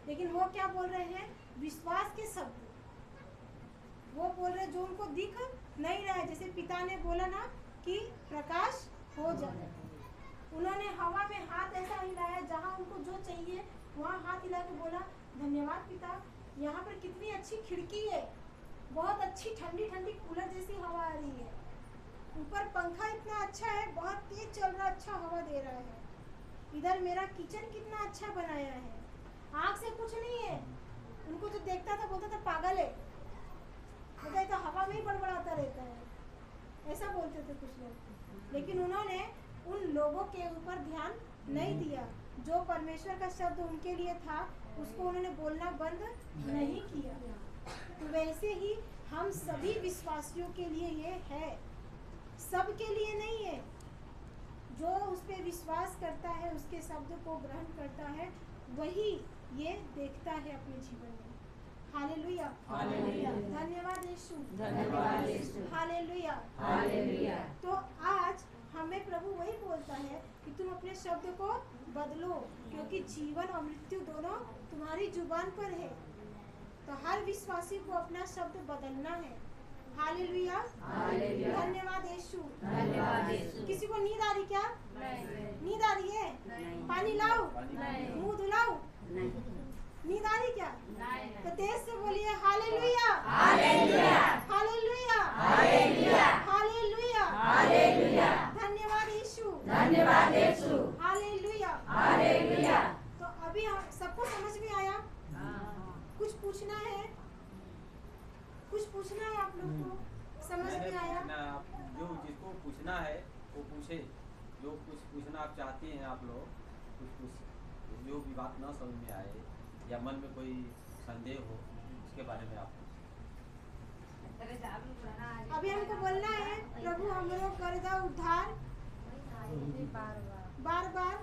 लेकिन वो क्या बोल रहे हैं? विश्वास के शब्द वो बोल रहे जो उनको दिख नहीं रहा है। जैसे पिता ने बोला ना कि प्रकाश हो जाए, उन्होंने हवा में हाथ ऐसा हिलाया, जहाँ उनको जो चाहिए वहाँ हाथ हिला के बोला धन्यवाद पिता, यहाँ पर कितनी अच्छी खिड़की है, बहुत अच्छी ठंडी ठंडी कूलर जैसी हवा आ रही है, ऊपर पंखा इतना अच्छा है, बहुत तेज चल रहा, अच्छा हवा दे रहा है, इधर मेरा किचन कितना अच्छा बनाया है। आँख से कुछ नहीं है, उनको जो देखता था बोलता था पागल है, बोलता है तो हवा में ही बड़बड़ाता रहता है, ऐसा बोलते थे कुछ लोग। लेकिन उन्होंने उन लोगों के ऊपर ध्यान नहीं दिया, जो परमेश्वर का शब्द उनके लिए था उसको उन्होंने बोलना बंद नहीं किया। तो वैसे ही हम सभी विश्वासियों के लिए ये है, सबके लिए नहीं है। जो उस पे विश्वास करता है, उसके शब्द को ग्रहण करता है, वही ये देखता है अपने जीवन में। Hallelujah, hallelujah. धन्यवाद यीशु, धन्यवाद यीशु। Hallelujah, hallelujah. तो आज हमें प्रभु वही बोलता है कि तुम अपने शब्द को बदलो, क्योंकि जीवन और मृत्यु दोनों तुम्हारी जुबान पर है। तो हर विश्वासी को अपना शब्द बदलना है। Hallelujah, hallelujah. धन्यवाद यीशु, धन्यवाद यीशु। किसी को नींद आ रही क्या? नींद आ रही है? पानी लाओ, मुंह धुलाओ, नींद आ रही क्या? तो तेज से बोलिए hallelujah, hallelujah. Hallelujah, hallelujah. Hallelujah, hallelujah. धन्यवाद यीशु, धन्यवाद यीशु। हालेलुया। हालेलुया। तो अभी हम सबको समझ में आया? कुछ पूछना है? कुछ पूछना है आप लोग को? समझ में आया? जो जिसको पूछना है वो पूछे, जो कुछ पूछना आप चाहते हैं आप लोग, कुछ जो भी बात ना समझ में आए या मन में कोई संदेह हो उसके बारे में आप अभी हमको बोलना है प्रभु हम लोग कर दो उद्धार, बार बार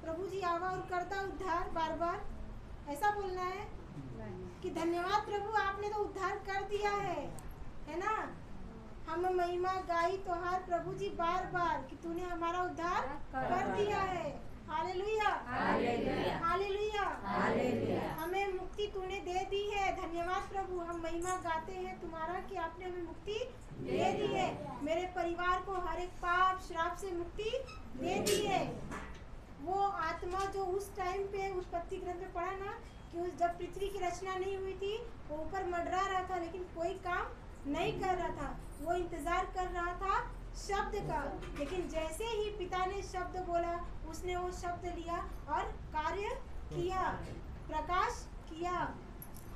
प्रभु जी आवा और करता उद्धार बार बार, ऐसा बोलना है कि धन्यवाद प्रभु आपने तो उद्धार कर दिया है ना। हम महिमा गाई तोहार प्रभु जी बार बार कि तूने हमारा उद्धार कर दिया है। Hallelujah, hallelujah. Hallelujah, hallelujah. हमें मुक्ति तूने दे दी है। धन्यवाद प्रभु, हम महिमा गाते हैं तुम्हारा कि आपने हमें मुक्ति दे दी है। मेरे परिवार को हर एक पाप श्राप से मुक्ति दे दी है। वो आत्मा जो उस टाइम पे उत्पत्ति ग्रंथ में पढ़ा ना कि जब पृथ्वी की रचना नहीं हुई थी वो ऊपर मंडरा रहा था लेकिन कोई काम नहीं कर रहा था, वो इंतजार कर रहा था शब्द का। लेकिन जैसे ही पिता ने शब्द बोला उसने वो शब्द लिया और कार्य किया, प्रकाश किया।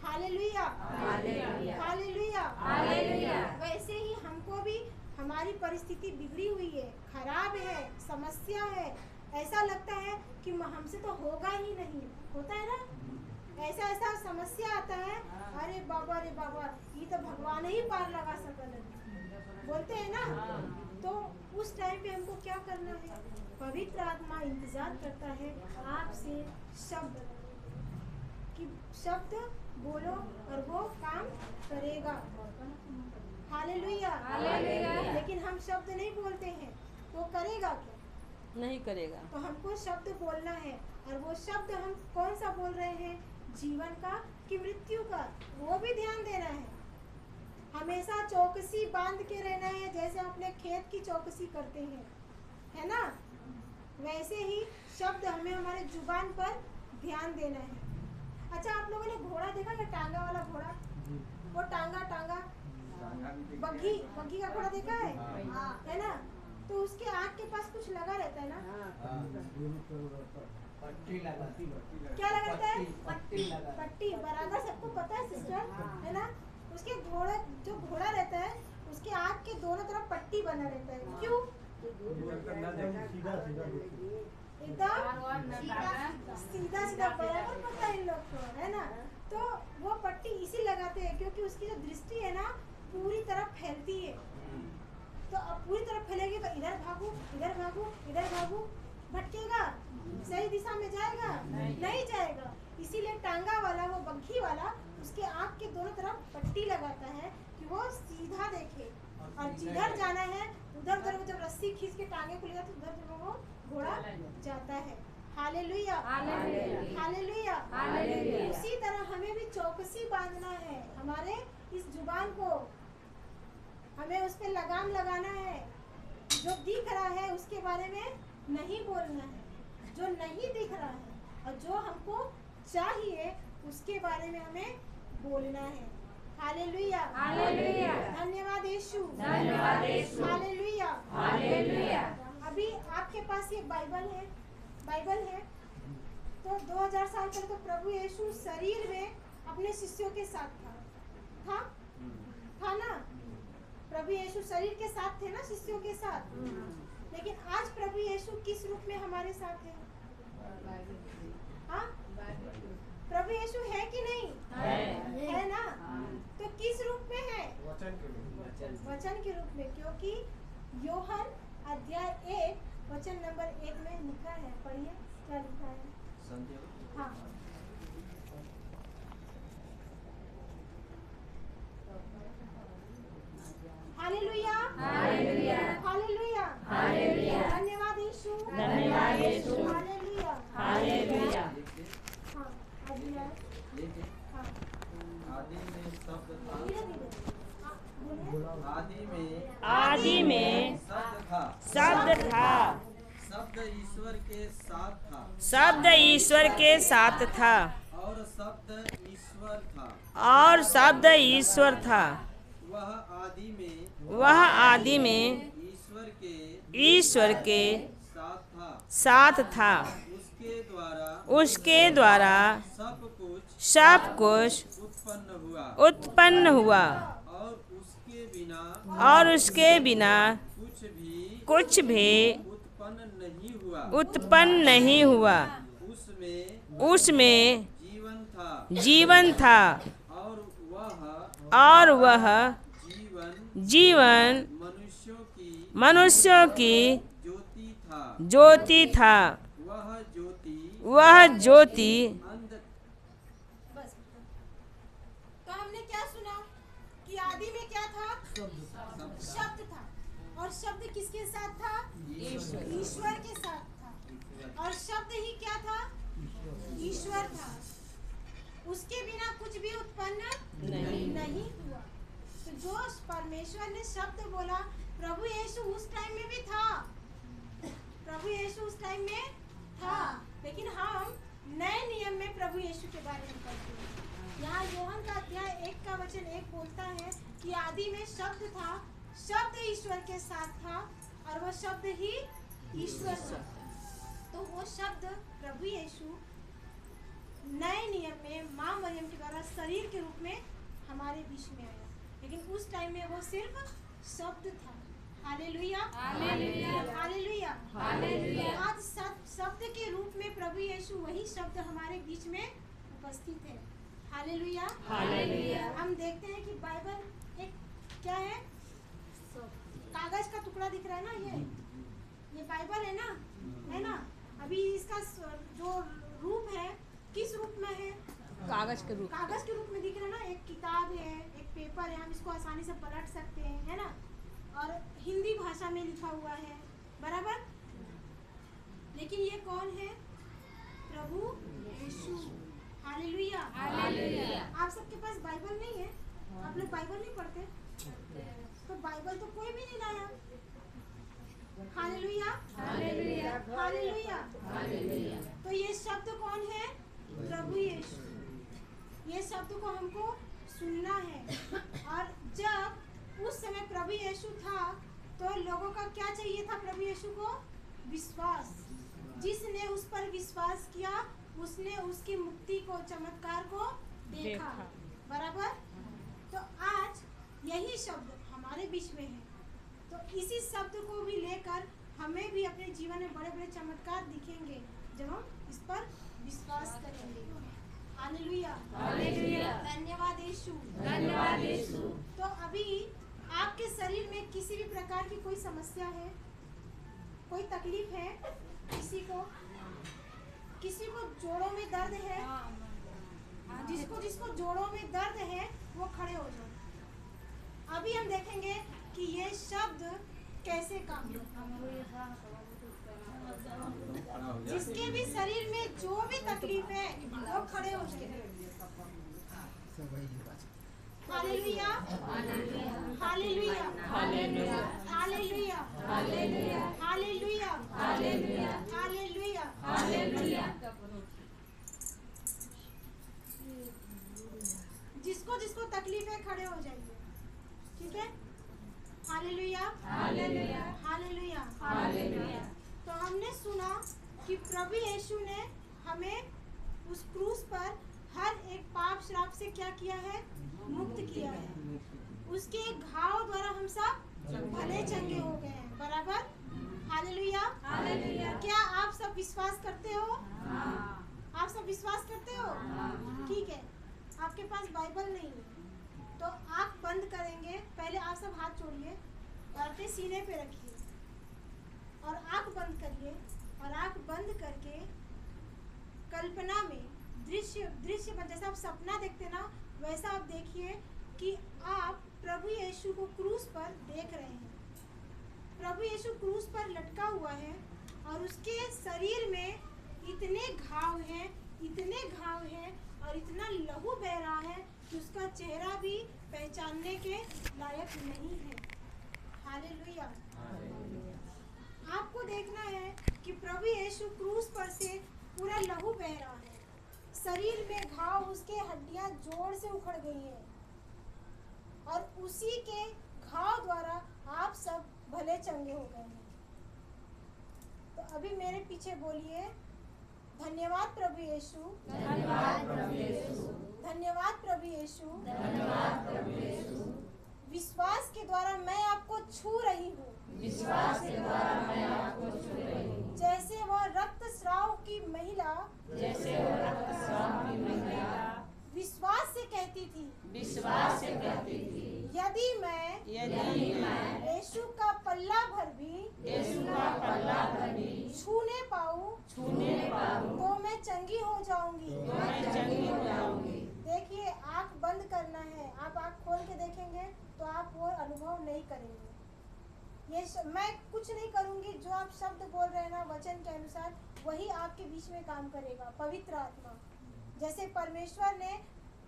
Hallelujah, hallelujah. Hallelujah, hallelujah. वैसे ही हमको भी हमारी परिस्थिति बिगड़ी हुई है, खराब है, समस्या है, ऐसा लगता है कि हमसे तो होगा ही नहीं, होता है ना, ऐसा ऐसा समस्या आता है, अरे बाबा ये तो भगवान ही पार लगा सकल बोलते हैं ना। तो उस टाइम पे हमको क्या करना है? पवित्र आत्मा इंतजार करता है आपसे शब्द कि शब्द बोलो और वो काम करेगा। Hallelujah, hallelujah. लेकिन हम शब्द नहीं बोलते हैं तो करेगा क्या? नहीं करेगा। तो हमको शब्द बोलना है और वो शब्द हम कौन सा बोल रहे हैं? जीवन का कि मृत्यु का, वो भी ध्यान देना है। हमेशा चौकसी बांध के रहना है, जैसे अपने खेत की चौकसी करते हैं, है ना, वैसे ही शब्द हमें हमारे जुबान पर ध्यान देना है। अच्छा, आप लोगों ने घोड़ा देखा क्या? टांगा वाला घोड़ा, वो टांगा बग्घी का घोड़ा देखा है ना? तो उसके आँख के पास कुछ लगा रहता है ना, क्या लगाता है? पट्टी। बराबर सबको पता है सिस्टर, है ना? उसके घोड़ा, जो घोड़ा रहता है उसके आँख के दोनों तरफ पट्टी बना रहता है। क्यों? एकदम सीधा बराबर पता है इन लोग को, है ना? तो वो पट्टी इसी लगाते हैं क्योंकि उसकी जो दृष्टि है ना पूरी तरफ फैलती है। तो अब पूरी तरफ फैलेगी तो इधर भागू, इधर भागू, इधर भागू, भटकेगा? सही दिशा में जाएगा? नहीं जाएगा। इसीलिए टांगा वाला, वो बग्घी वाला, उसके आँख के दोनों तरफ पट्टी लगाता है कि वो सीधा देखे और जिधर जाना है उधर उधर जब रस्सी खींच के टांगे को लिया तो उधर वो घोड़ा जाता है। Hallelujah, hallelujah. उसी तरह हमें भी चौकसी बांधना है। हमारे इस जुबान को हमें उस पे लगाम लगाना है। जो दिख रहा है उसके बारे में नहीं बोलना है, जो नहीं दिख रहा है और जो हमको चाहिए उसके बारे में हमें बोलना है। Hallelujah, hallelujah. धन्यवाद यीशु, धन्यवाद यीशु। Hallelujah, hallelujah. अभी आपके पास ये बाइबल है। तो 2000 साल पहले तो प्रभु यीशु शरीर में अपने शिष्यों के साथ था ना? प्रभु यीशु शरीर के साथ थे ना, शिष्यों के साथ। लेकिन आज प्रभु यीशु किस रूप में हमारे साथ है? हाँ, प्रभु यीशु है कि नहीं? है ना? तो किस रूप में है? वचन के रूप में। क्योंकि यूहन्ना अध्याय 1 वचन नंबर 1 में लिखा है। पढ़िए क्या लिखा है। हाँ, हालेलुया, हालेलुया, हालेलुया, हालेलुया। धन्यवाद यीशु, धन्यवाद यीशु। Hallelujah, hallelujah. हाँ, आदि में शब्द था, आदि में शब्द था, शब्द था, शब्द ईश्वर के साथ था, शब्द ईश्वर के साथ था, और शब्द ईश्वर था, और शब्द ईश्वर था। वह आदि में ईश्वर के साथ था, उसके द्वारा सब कुछ उत्पन्न हुआ, और उसके बिना कुछ भी उत्पन्न नहीं हुआ। उसमें जीवन था, और वह जीवन मनुष्यों की ज्योति था। वह ज्योति बस। तो हमने क्या सुना कि आदि में क्या था? शब्द था। और शब्द किसके साथ था? ईश्वर के साथ था। और शब्द ही क्या था? ईश्वर था। उसके बिना कुछ भी उत्पन्न नहीं हुआ। तो जो परमेश्वर ने शब्द बोला, प्रभु यीशु उस टाइम में भी था। प्रभु यीशु उस टाइम में था। लेकिन हम नए नियम में प्रभु यीशु के बारे में पढ़ते हैं। यहाँ यूहन्ना का अध्याय 1 का वचन 1 बोलता है कि आदि में शब्द था, शब्द ईश्वर के साथ था, और वह शब्द ही ईश्वर था। तो वो शब्द प्रभु यीशु नए नियम में माँ मरियम के द्वारा शरीर के रूप में हमारे बीच में आया। लेकिन उस टाइम में वो सिर्फ शब्द था। Hallelujah, hallelujah, hallelujah, hallelujah. आज शब्द के रूप में प्रभु यीशु वही शब्द हमारे बीच में उपस्थित है। Hallelujah, hallelujah. हम देखते हैं कि बाइबल एक क्या है? कागज का टुकड़ा दिख रहा है ना, ये बाइबल है ना? अभी इसका जो रूप है किस रूप में है? कागज के रूप में दिख रहा है ना। एक किताब है, एक पेपर है, हम इसको आसानी से पलट सकते हैं, है ना? और हिंदी भाषा में लिखा हुआ है, बराबर। लेकिन ये कौन है? प्रभु यीशु। Hallelujah, hallelujah. आप सबके पास बाइबल नहीं है? आप लोग बाइबल नहीं पढ़ते? तो बाइबल तो कोई भी नहीं लाया। Hallelujah, hallelujah, hallelujah, hallelujah. तो ये शब्द कौन है? प्रभु यीशु। ये शब्द को हमको सुनना है। और जब उस समय प्रभु यीशु था तो लोगों का क्या चाहिए था? प्रभु यीशु को विश्वास। जिसने उस पर विश्वास किया उसने उसकी मुक्ति को, चमत्कार को देखा। बराबर। तो आज यही शब्द हमारे बीच में है, तो इसी शब्द को भी लेकर हमें भी अपने जीवन में बड़े बड़े चमत्कार दिखेंगे जब हम इस पर विश्वास करेंगे। Hallelujah, hallelujah. धन्यवाद यीशु, धन्यवाद यीशु। तो अभी आपके शरीर में किसी भी प्रकार की कोई समस्या है, कोई तकलीफ है, किसी को जोड़ों में दर्द है, जिसको जोड़ों में दर्द है वो खड़े हो जाओ। अभी हम देखेंगे कि ये शब्द कैसे काम करता है। जिसके भी शरीर में जो भी तकलीफ है वो खड़े हो जाए। Hallelujah, hallelujah, hallelujah, hallelujah, hallelujah, hallelujah, hallelujah, hallelujah, hallelujah. जिसको तकलीफ है खड़े हो जाइए, ठीक है। Hallelujah, hallelujah, hallelujah, hallelujah. तो हमने सुना कि प्रभु यीशु ने हमें उस क्रूस पर हर एक पाप श्राप से क्या किया है, मुक्त किया है। उसके घाव द्वारा हम सब भले चंगे हो गए हैं। बराबर। Hallelujah, hallelujah. क्या आप सब विश्वास करते हो? आप सब विश्वास करते हो? ठीक है। आपके पास बाइबल नहीं है तो आँख बंद करेंगे। पहले आप सब हाथ जोड़िए और अपने सीने पे रखिए और आँख बंद करिए और आँख बंद करके कल्पना में दृश्य जैसा आप सपना देखते ना वैसा आप देखिए कि आप प्रभु यीशु को क्रूस पर देख रहे हैं। प्रभु यीशु क्रूस पर लटका हुआ है और उसके शरीर में इतने घाव हैं, इतने घाव हैं और इतना लहू बह रहा है कि उसका चेहरा भी पहचानने के लायक नहीं है। हालेलुया। आपको देखना है कि प्रभु यीशु क्रूस पर से पूरा लहू बह रहा है, शरीर में घाव, उसके हड्डियां जोड़ से उखड़ गई हैं और उसी के घाव द्वारा आप सब भले चंगे हो गए हैं। तो अभी मेरे पीछे बोलिए, धन्यवाद प्रभु यीशु, धन्यवाद प्रभु यीशु, धन्यवाद प्रभु यीशु, धन्यवाद प्रभु यीशु। विश्वास के द्वारा मैं आपको छू रही हूँ, विश्वास के द्वारा मैं आपको छू रही हूँ। जैसे वह रक्तस्राव की महिला, जैसे वह रक्तस्राव की महिला विश्वास से कहती थी, विश्वास से कहती थी, यदि मैं यीशु का पल्ला भर भी छूने पाऊँ तो मैं चंगी हो जाऊंगी, देखिए आँख बंद करना है। आप आँख खोल के देखेंगे तो आप वो अनुभव नहीं करेंगे। मैं कुछ नहीं करूंगी, जो आप शब्द बोल रहे हैं ना वचन के अनुसार वही आपके बीच में काम करेगा। पवित्र आत्मा, जैसे परमेश्वर ने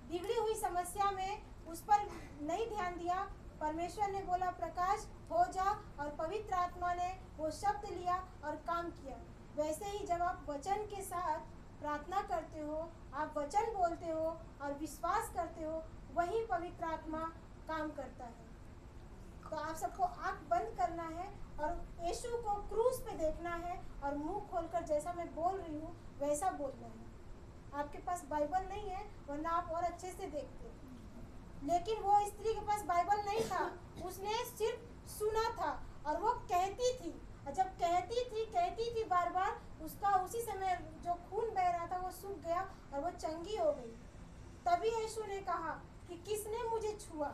बिगड़ी हुई समस्या में उस पर नहीं ध्यान दिया, परमेश्वर ने बोला प्रकाश हो जा और पवित्र आत्मा ने वो शब्द लिया और काम किया। वैसे ही जब आप वचन के साथ प्रार्थना करते हो, आप वचन बोलते हो और विश्वास करते हो, वही पवित्र आत्मा काम करता है। तो आप सबको आँख बंद करना है और यीशु को क्रूस पे देखना है और मुंह खोलकर जैसा मैं बोल रही हूँ वैसा बोलना है। आपके पास बाइबल नहीं है वरना आप और अच्छे से देखते, लेकिन वो स्त्री के पास बाइबल नहीं था, उसने सिर्फ सुना था और वो कहती थी, और जब कहती थी बार बार, उसका उसी समय जो खून बह रहा था वो सूख गया और वो चंगी हो गई। तभी यीशु ने कहा कि किसने मुझे छुआ?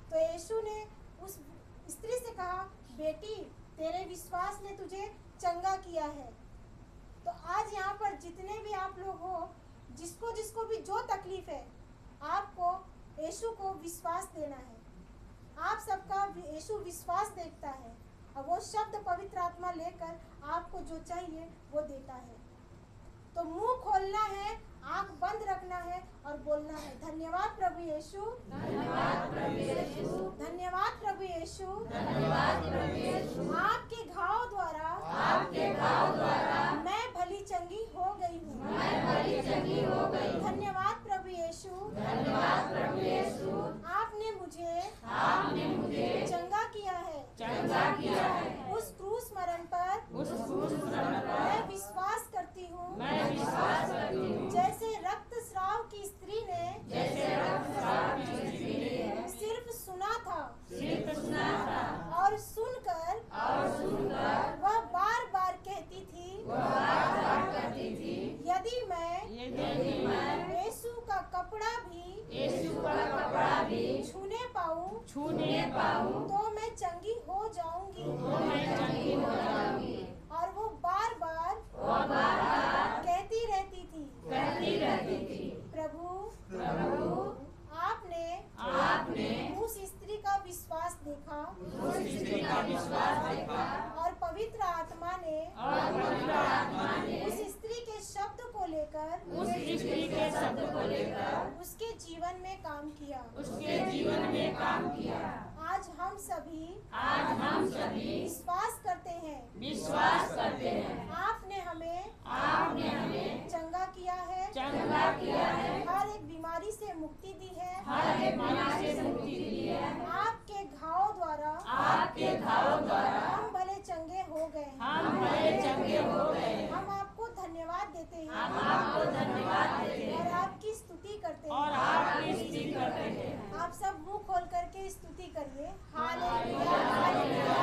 तो यीशु ने उस स्त्री से कहा, बेटी तेरे विश्वास ने तुझे चंगा किया है। तो आज यहाँ पर जितने भी आप लोग हो, जिसको भी जो तकलीफ है, आपको यीशु को विश्वास देना है। आप सबका यीशु विश्वास देखता है और वो शब्द पवित्र आत्मा लेकर आपको जो चाहिए वो देता है। तो मुंह खोलना है, आंख बंद रखना है और बोलना है, धन्यवाद प्रभु यीशु, धन्यवाद प्रभु यीशु, धन्यवाद प्रभु यीशु, धन्यवाद प्रभु यीशु। आपके घाव द्वारा मैं भली चंगी हो गई हूँ, धन्यवाद प्रभु यीशु, धन्यवाद प्रभु यीशु। आपने मुझे चंगा किया है, उस क्रूस मरण पर यदि मैं यीशु का कपड़ा भी छूने पाऊं तो मैं चंगी हो जाऊंगी। और वो बार बार कहती रहती थी प्रभु आपने उस स्त्री का विश्वास देखा और पवित्र आत्मा ने उस स्त्री के शब्द को लेकर उसके जीवन में काम किया। आज हम सभी विश्वास करते हैं आपने हमें चंगा किया है, हर एक बीमारी से मुक्ति दी है। आपके घाव द्वारा हम भले चंगे हो गए हम आपको धन्यवाद देते हैं और आपकी स्तुति करते हैं। आप सब मुंह खोल करके स्तुति करिए। Hallelujah hallelujah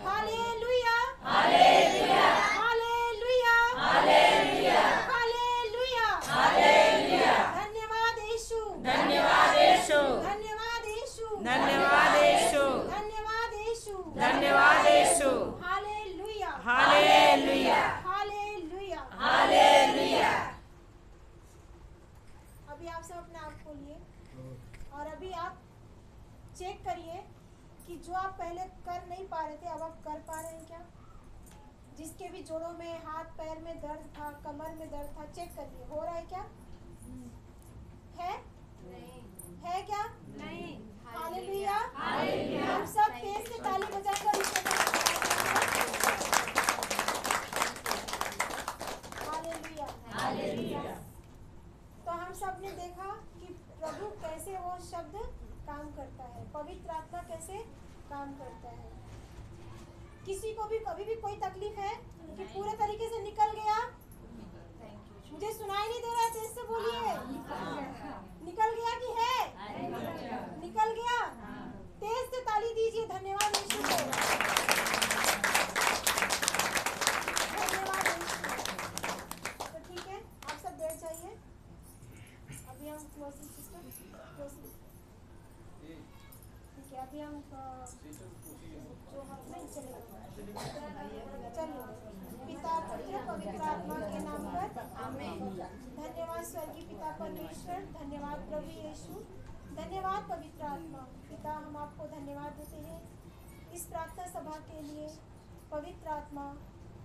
hallelujah hallelujah hallelujah hallelujah hallelujah hallelujah. धन्यवाद यीशु धन्यवाद यीशु धन्यवाद यीशु धन्यवाद यीशु धन्यवाद यीशु धन्यवाद यीशु हालेलुया हालेलुया हालेलुया हालेलुया। अभी आप सब अपने आप खोलिए और अभी आप चेक करिए कि जो आप पहले कर नहीं पा रहे थे अब आप कर पा रहे हैं क्या। जिसके भी जोड़ों में हाथ पैर में दर्द था, कमर में दर्द था, चेक करिए हो रहा है क्या। है क्या नहीं। हालेलुया हम सब तेज से ताली बजाकर हालेलुया। तो हम सब ने देखा कि प्रभु कैसे वो शब्द काम करता है, पवित्र आत्मा कैसे काम करता है। किसी को भी कभी भी कोई तकलीफ है कि पूरे तरीके से निकल गया, मुझे सुनाई नहीं दे रहा है, तेज से बोलिए। निकल गया कि है निकल गया। तेज से ताली दीजिए। धन्यवाद यीशु को, धन्यवाद यीशु। तो ठीक है आप सब बैठ जाइए। अभी हम क्लोजिंग सिस्टम ठीक है। अभी हम जो हम नहीं चलेगा चलो। पिता पुत्र पवित्र आत्मा के नाम पर आमीन। धन्यवाद स्वर्गीय पिता परमेश्वर, धन्यवाद प्रभु यीशु, धन्यवाद पवित्र आत्मा। पिता हम आपको धन्यवाद देते हैं इस प्रार्थना सभा के लिए। पवित्र आत्मा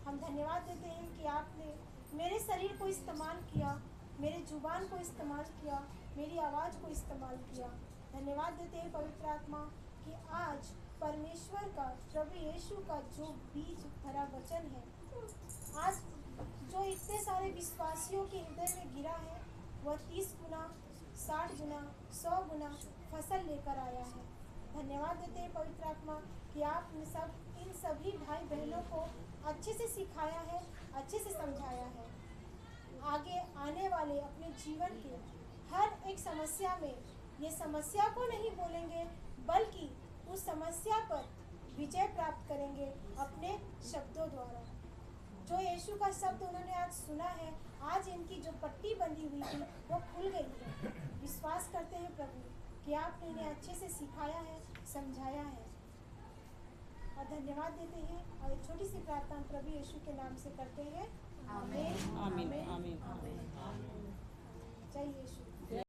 हम धन्यवाद देते हैं कि आपने मेरे शरीर को इस्तेमाल किया, मेरे जुबान को इस्तेमाल किया, मेरी आवाज़ को इस्तेमाल किया। धन्यवाद देते हैं पवित्र आत्मा कि आज परमेश्वर का, प्रभु यीशु का जो बीज भरा वचन है, आज जो इतने सारे विश्वासियों के हृदय में गिरा है, वह 30 गुना, 60 गुना, 100 गुना फसल लेकर आया है। धन्यवाद देते हैं पवित्र आत्मा कि आपने इन सभी भाई बहनों को अच्छे से सिखाया है, अच्छे से समझाया है। आगे आने वाले अपने जीवन के हर एक समस्या में ये समस्या को नहीं बोलेंगे, बल्कि उस समस्या पर विजय प्राप्त करेंगे अपने शब्दों द्वारा। जो यीशु का शब्द उन्होंने आज सुना है, आज इनकी जो पट्टी बंधी हुई थी वो खुल गई है। विश्वास करते हैं प्रभु कि आपने इन्हें अच्छे से सिखाया है, समझाया है, और धन्यवाद देते हैं। और एक छोटी सी प्रार्थना प्रभु यीशु के नाम से करते हैं। आमीन आमीन आमीन। जय यीशु।